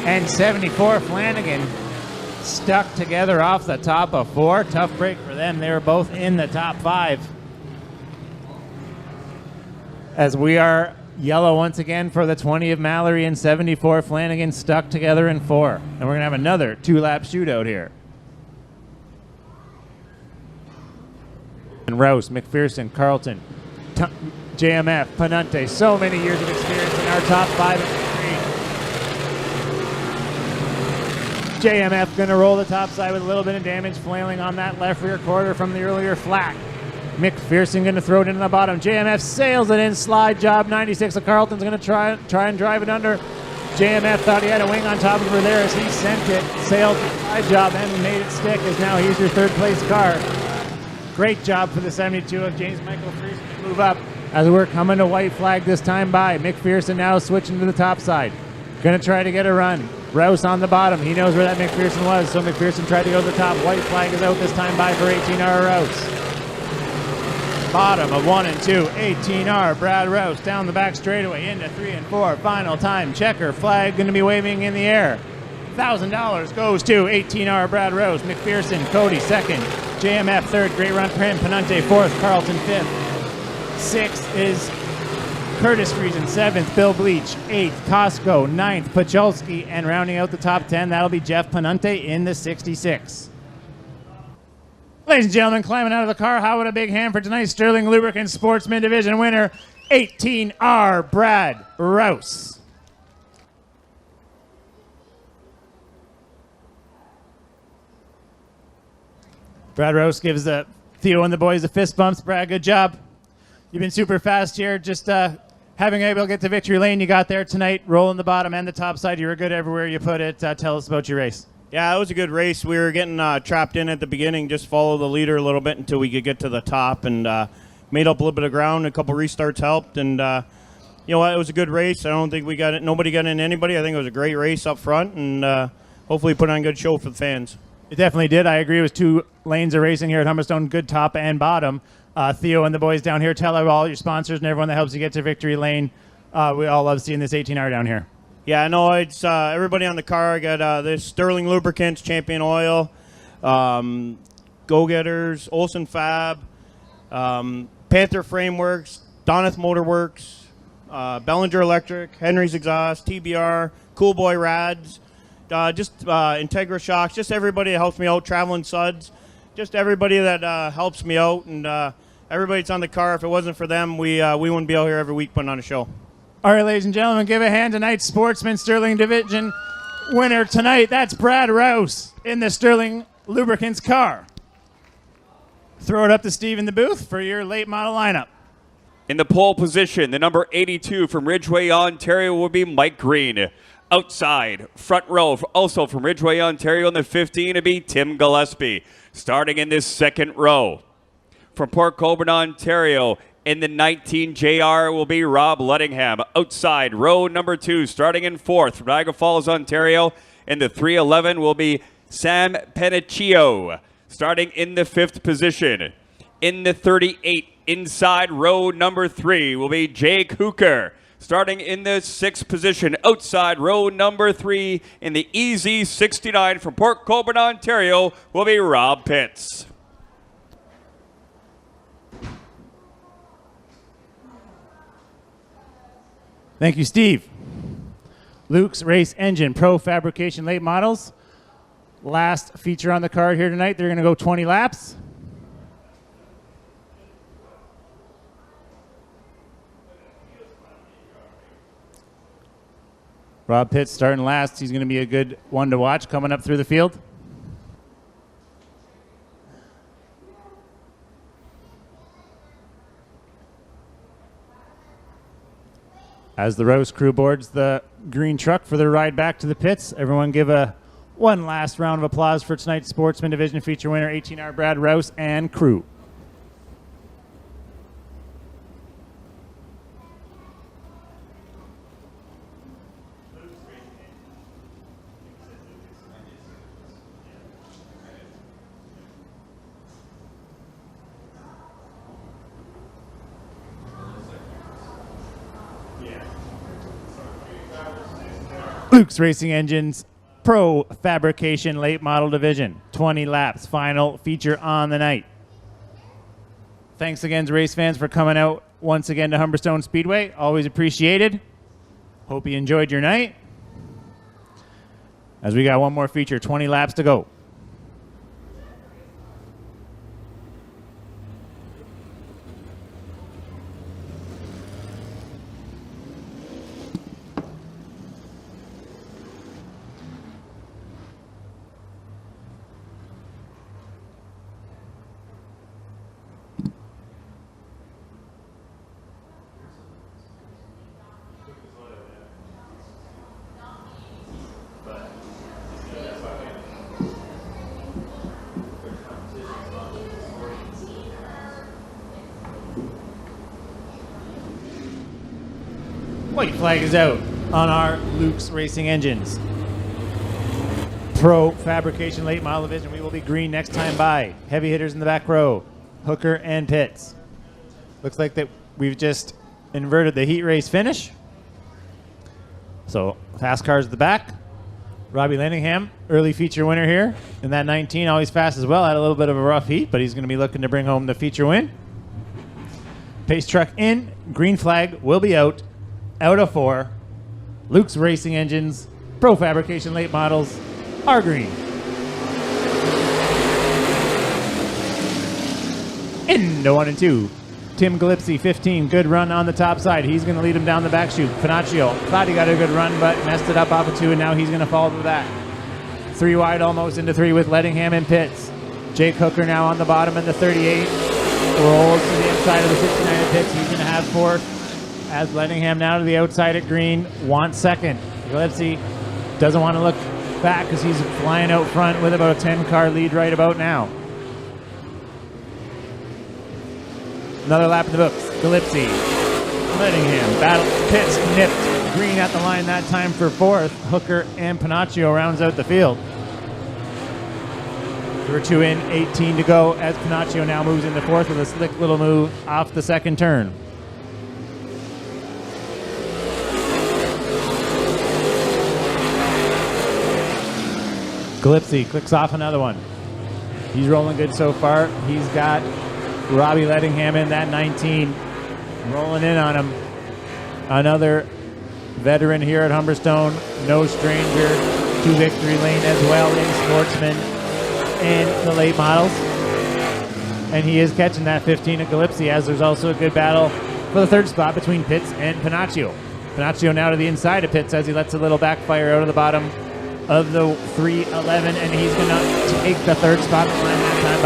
and 74 Flanagan stuck together off the top of 4. Tough break for them. They were both in the top 5. As we are yellow once again for the 20 of Mallory and 74 Flanagan stuck together in 4. And we're going to have another 2-lap shootout here. And Rouse, McPherson, Carlton, JMF, Panunte, so many years of experience in our top 5 and 3. JMF going to roll the top side with a little bit of damage, flailing on that left rear quarter from the earlier flat. McPherson going to throw it into the bottom. JMF sails it in, slide job. 96 of Carlton's going to try and drive it under. JMF thought he had a wing on top of her there as he sent it, sailed the slide job and made it stick, as now he's your 3rd place car. Great job for the 72 of James Michael Friesen to move up as we're coming to white flag this time by. McPherson now switching to the top side. Going to try to get a run. Rouse on the bottom. He knows where that McPherson was, so McPherson tried to go to the top. White flag is out this time by for 18R Rouse. Bottom of 1 and 2, 18R Brad Rouse down the back straightaway into 3 and 4. Final time checker flag going to be waving in the air. $1,000 goes to 18R Brad Rouse. McPherson, Cody 2nd, JMF 3rd. Great run for him. Panunte 4th, Carlton 5th. 6th is Curtis Friesen, 7th, Bill Bleach, 8th, Costco, 9th, Pacholski, and rounding out the top 10, that'll be Jeff Panunte in the 66. Ladies and gentlemen, climbing out of the car, how about a big hand for tonight's Sterling Lubricants Sportsman Division winner, 18R Brad Rouse. Brad Rouse gives Theo and the boys the fist bumps. Brad, good job. You've been super fast here. Just having able to get to victory lane, you got there tonight, rolling the bottom and the top side. You were good everywhere you put it. Tell us about your race. Yeah, it was a good race. We were getting trapped in at the beginning, just follow the leader a little bit until we could get to the top, and made up a little bit of ground. A couple restarts helped, and you know what? It was a good race. I don't think we got it. Nobody got in anybody. I think it was a great race up front, and hopefully put on a good show for the fans. It definitely did. I agree. It was 2 lanes of racing here at Humberstone, good top and bottom. Theo and the boys down here, tell all your sponsors and everyone that helps you get to victory lane. We all love seeing this 18R down here. Yeah, I know. It's everybody on the car. I got this Sterling Lubricants, Champion Oil, Go-Getters, Olson Fab, Panther Frameworks, Donath Motorworks, Bellinger Electric, Henry's Exhaust, TBR, Cool Boy Rads, Integra Shocks, just everybody that helps me out, Traveling Suds, just everybody that helps me out, and everybody that's on the car. If it wasn't for them, we wouldn't be out here every week putting on a show. All right, ladies and gentlemen, give a hand tonight's Sportsman Sterling Division winner tonight. That's Brad Rouse in the Sterling Lubricants car. Throw it up to Steve in the booth for your late model lineup. In the pole position, the number 82 from Ridgeway, Ontario will be Mike Green. Outside, front row, also from Ridgeway, Ontario, in the 15 to be Tim Gillespie. Starting in this second row, from Port Colborne, Ontario, in the 19 JR will be Rob Lettingham. Outside, row number 2, starting in 4th from Niagara Falls, Ontario, in the 311 will be Sam Paniccio. Starting in the 5th position, in the 38, inside row number 3 will be Jake Hooker. Starting in the 6th position, outside row number 3 in the EZ69 from Port Colborne, Ontario will be Rob Pitts. Thank you, Steve. Luke's Race Engine Pro Fabrication Late Models. Last feature on the card here tonight. They're going to go 20 laps. Rob Pitts starting last. He's going to be a good one to watch coming up through the field. As the Rose crew boards the green truck for their ride back to the pits, everyone give one last round of applause for tonight's Sportsman Division feature winner, 18R Brad Rouse and crew. Luke's Racing Engines Pro Fabrication Late Model Division. 20 laps, final feature on the night. Thanks again to race fans for coming out once again to Humberstone Speedway. Always appreciated. Hope you enjoyed your night. As we got one more feature, 20 laps to go. White flag is out on our Luke's Racing Engines Pro Fabrication Late Model Division. We will be green next time by. Heavy hitters in the back row, Hooker and Pitts. Looks like that we've just inverted the heat race finish. So fast cars at the back. Robbie Lenningham, early feature winner here in that 19, always fast as well. Had a little bit of a rough heat, but he's going to be looking to bring home the feature win. Pace truck in, green flag will be out of 4. Luke's Racing Engines, Pro Fabrication Late Models, are green. Into 1 and 2. Tim Gillespie, 15, good run on the top side. He's going to lead him down the back chute. Finaccio thought he got a good run, but messed it up off of 2, and now he's going to fall to that. 3 wide, almost into 3 with Lettingham and Pitts. Jake Hooker now on the bottom in the 38. Rolls to the inside of the 69 at Pitts. He's going to have 4th. As Lettingham now to the outside at green, wants 2nd. Gillespie doesn't want to look back because he's flying out front with about a 10-car lead right about now. Another lap in the books. Gillespie, Lettingham, battle, Pitts nipped green at the line that time for 4th. Hooker and Pinocchio rounds out the field. Number 2 in, 18 to go as Pinocchio now moves into 4th with a slick little move off the second turn. Gillespie clicks off another one. He's rolling good so far. He's got Robbie Lettingham in that 19. Rolling in on him. Another veteran here at Humberstone. No stranger to victory lane as well in Sportsman in the late models. And he is catching that 15 at Gillespie, as there's also a good battle for the 3rd spot between Pitts and Pinocchio. Pinocchio now to the inside of Pitts as he lets a little backfire out of the bottom of the 311, and he's going to take the 3rd spot behind that time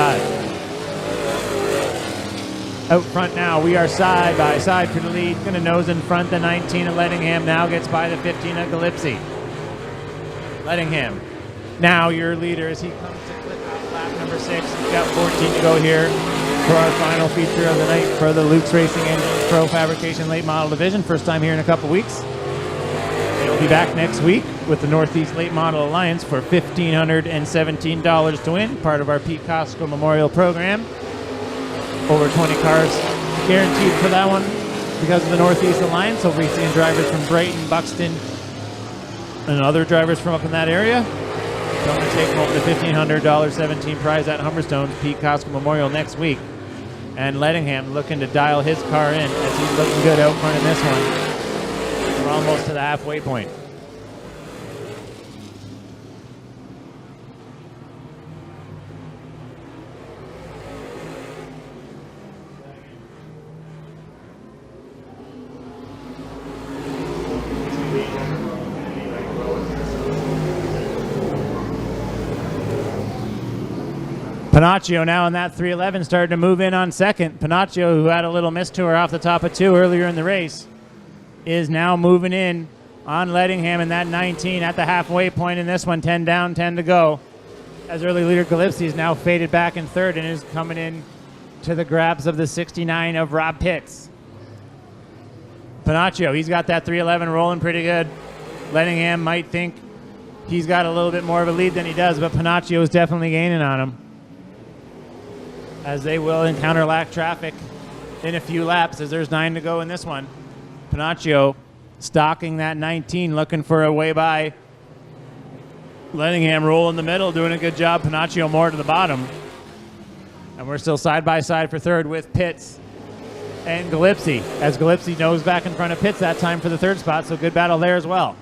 out front now. We are side by side for the lead. Going to nose in front. The 19 of Lettingham now gets by the 15 of Gillespie. Lettingham, now your leader as he comes to clip off lap number 6. We've got 14 to go here for our final feature of the night for the Luke's Racing Engines Pro Fabrication Late Model Division. First time here in a couple weeks. They'll be back next week with the Northeast Late Model Alliance for $1,517 to win, part of our Pete Costco Memorial Program. Over 20 cars guaranteed for that one because of the Northeast Alliance. So we'll be seeing drivers from Brighton, Buxton, and other drivers from up in that area. Going to take home the $1,500 17 prize at Humberstone's Pete Costco Memorial next week. And Lettingham looking to dial his car in as he's looking good out front in this one. We're almost to the halfway point. Panaccio now in that 311 starting to move in on second. Panaccio, who had a little miss to her off the top of 2 earlier in the race, is now moving in on Lettingham in that 19 at the halfway point in this one. 10 down, 10 to go. As early leader Gillespie is now faded back in third and is coming in to the grabs of the 69 of Rob Pitts. Panaccio, he's got that 311 rolling pretty good. Lettingham might think he's got a little bit more of a lead than he does, but Panaccio is definitely gaining on him, as they will encounter lack traffic in a few laps as there's 9 to go in this one. Panaccio stalking that 19, looking for a way by. Lettingham roll in the middle, doing a good job. Panaccio more to the bottom. And we're still side by side for third with Pitts and Gillespie, as Gillespie knows back in front of Pitts that time for the third spot, so good battle there as well.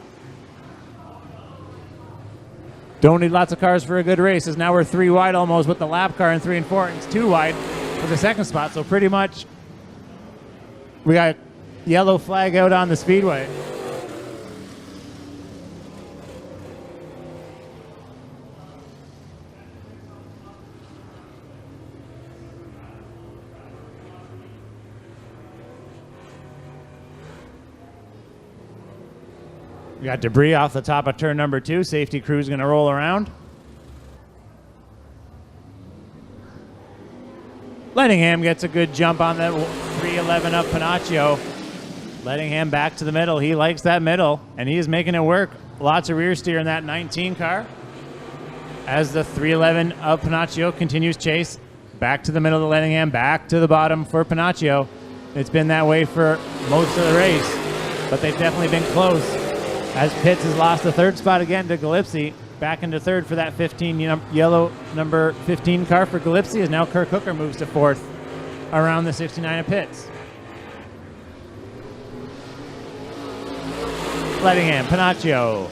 Don't need lots of cars for a good race, as now we're 3 wide almost with the lap car in 3 and 4, and it's 2 wide for the second spot. So pretty much we got yellow flag out on the speedway. We got debris off the top of turn number 2. Safety crew's going to roll around. Lettingham gets a good jump on that 311 up Panaccio. Lettingham back to the middle. He likes that middle, and he is making it work. Lots of rear steer in that 19 car. As the 311 of Panaccio continues chase. Back to the middle of Lettingham, back to the bottom for Panaccio. It's been that way for most of the race, but they've definitely been close. As Pitts has lost the third spot again to Gillespie, back into third for that 15 yellow number 15 car for Gillespie, as now Kirk Hooker moves to fourth around the 69 of Pitts. Lettingham, Panaccio.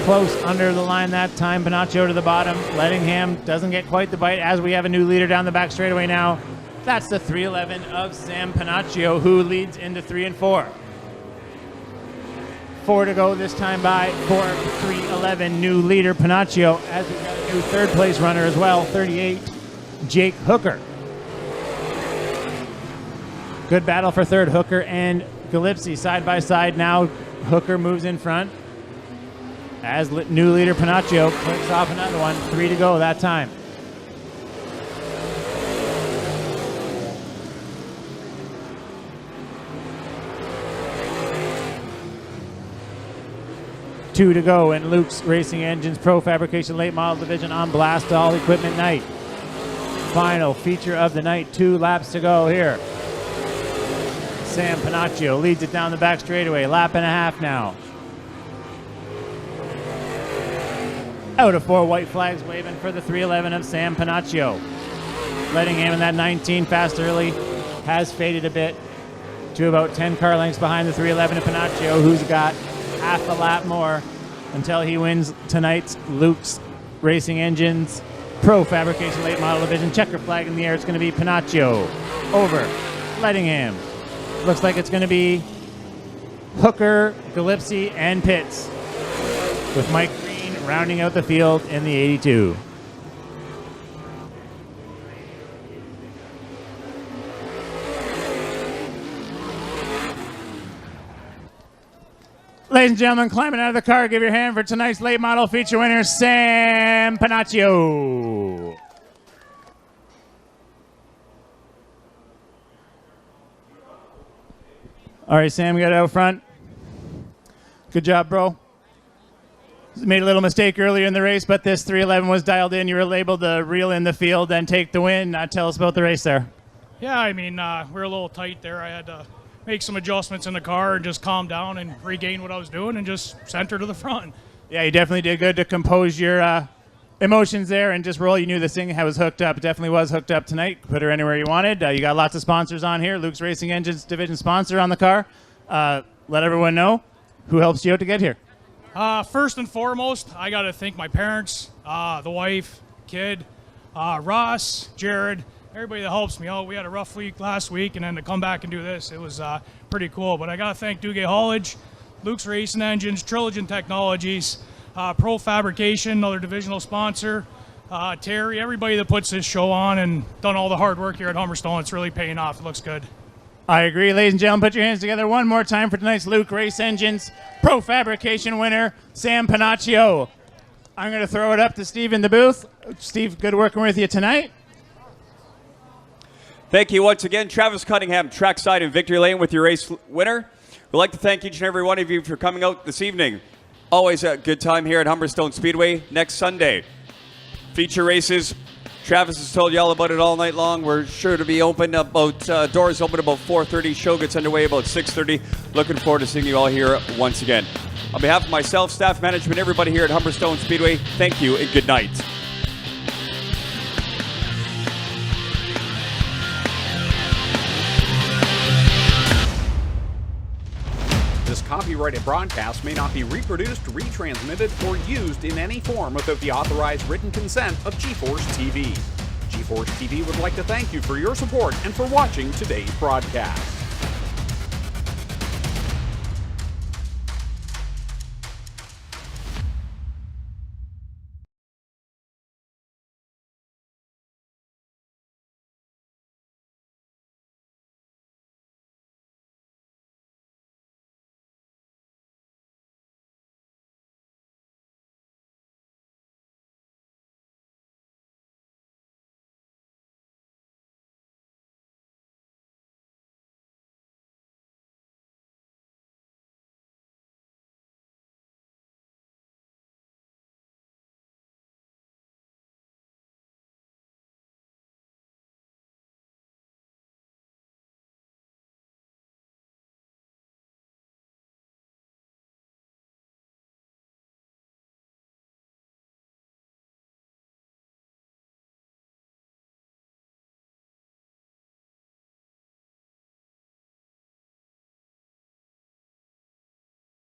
Close under the line that time. Panaccio to the bottom. Lettingham doesn't get quite the bite as we have a new leader down the back straightaway now. That's the 311 of Sam Panaccio, who leads into 3 and 4. 4 to go this time by for 311 new leader Panaccio, as we got a new third place runner as well, 38 Jake Hooker. Good battle for third. Hooker and Gillespie side by side now. Hooker moves in front as new leader Panaccio clicks off another one. 3 to go that time. Two to go in Luke's Racing Engines Pro Fabrication Late Model Division on Blast All Equipment Night. Final feature of the night. 2 laps to go here. Sam Panaccio leads it down the back straightaway. Lap and a half now. Out of 4, white flags waving for the 311 of Sam Panaccio. Lettingham in that 19 fast early has faded a bit to about 10 car lengths behind the 311 of Panaccio, who's got half a lap more until he wins tonight's Luke's Racing Engines Pro Fabrication Late Model Division. Checker flag in the air. It's going to be Panaccio over Lettingham. Looks like it's going to be Hooker, Gillespie, and Pitts, with Mike Green rounding out the field in the 82. Ladies and gentlemen, climbing out of the car, give your hand for tonight's late model feature winner, Sam Panaccio. All right, Sam, you got it out front. Good job, bro. Made a little mistake earlier in the race, but this 311 was dialed in. You were labeled to reel in the field and take the win. Tell us about the race there. Yeah, I mean, we're a little tight there. I had to make some adjustments in the car and just calm down and regain what I was doing and just center to the front. Yeah, you definitely did good to compose your emotions there and just roll. You knew this thing was hooked up. It definitely was hooked up tonight. Put her anywhere you wanted. You got lots of sponsors on here. Luke's Racing Engines division sponsor on the car. Let everyone know who helps you out to get here. First and foremost, I got to thank my parents, the wife, kid, Ross, Jared, everybody that helps me out. We had a rough week last week, and then to come back and do this, it was pretty cool. But I got to thank Duguay Haulage, Luke's Racing Engines, Trilogen Technologies, Pro Fabrication, another divisional sponsor, Terry, everybody that puts this show on and done all the hard work here at Humberstone. It's really paying off. It looks good. I agree. Ladies and gentlemen, put your hands together one more time for tonight's Luke Race Engines Pro Fabrication winner, Sam Panaccio. I'm going to throw it up to Steve in the booth. Steve, good working with you tonight. Thank you once again, Travis Cunningham, trackside in Victory Lane with your race winner. We'd like to thank each and every one of you for coming out this evening. Always a good time here at Humberstone Speedway next Sunday. Feature races. Travis has told you all about it all night long. We're sure to be open doors open about 4:30. Show gets underway about 6:30. Looking forward to seeing you all here once again. On behalf of myself, staff, management, everybody here at Humberstone Speedway, thank you and good night. This copyrighted broadcast may not be reproduced, retransmitted, or used in any form without the authorized written consent of GForceTV. GForceTV would like to thank you for your support and for watching today's broadcast.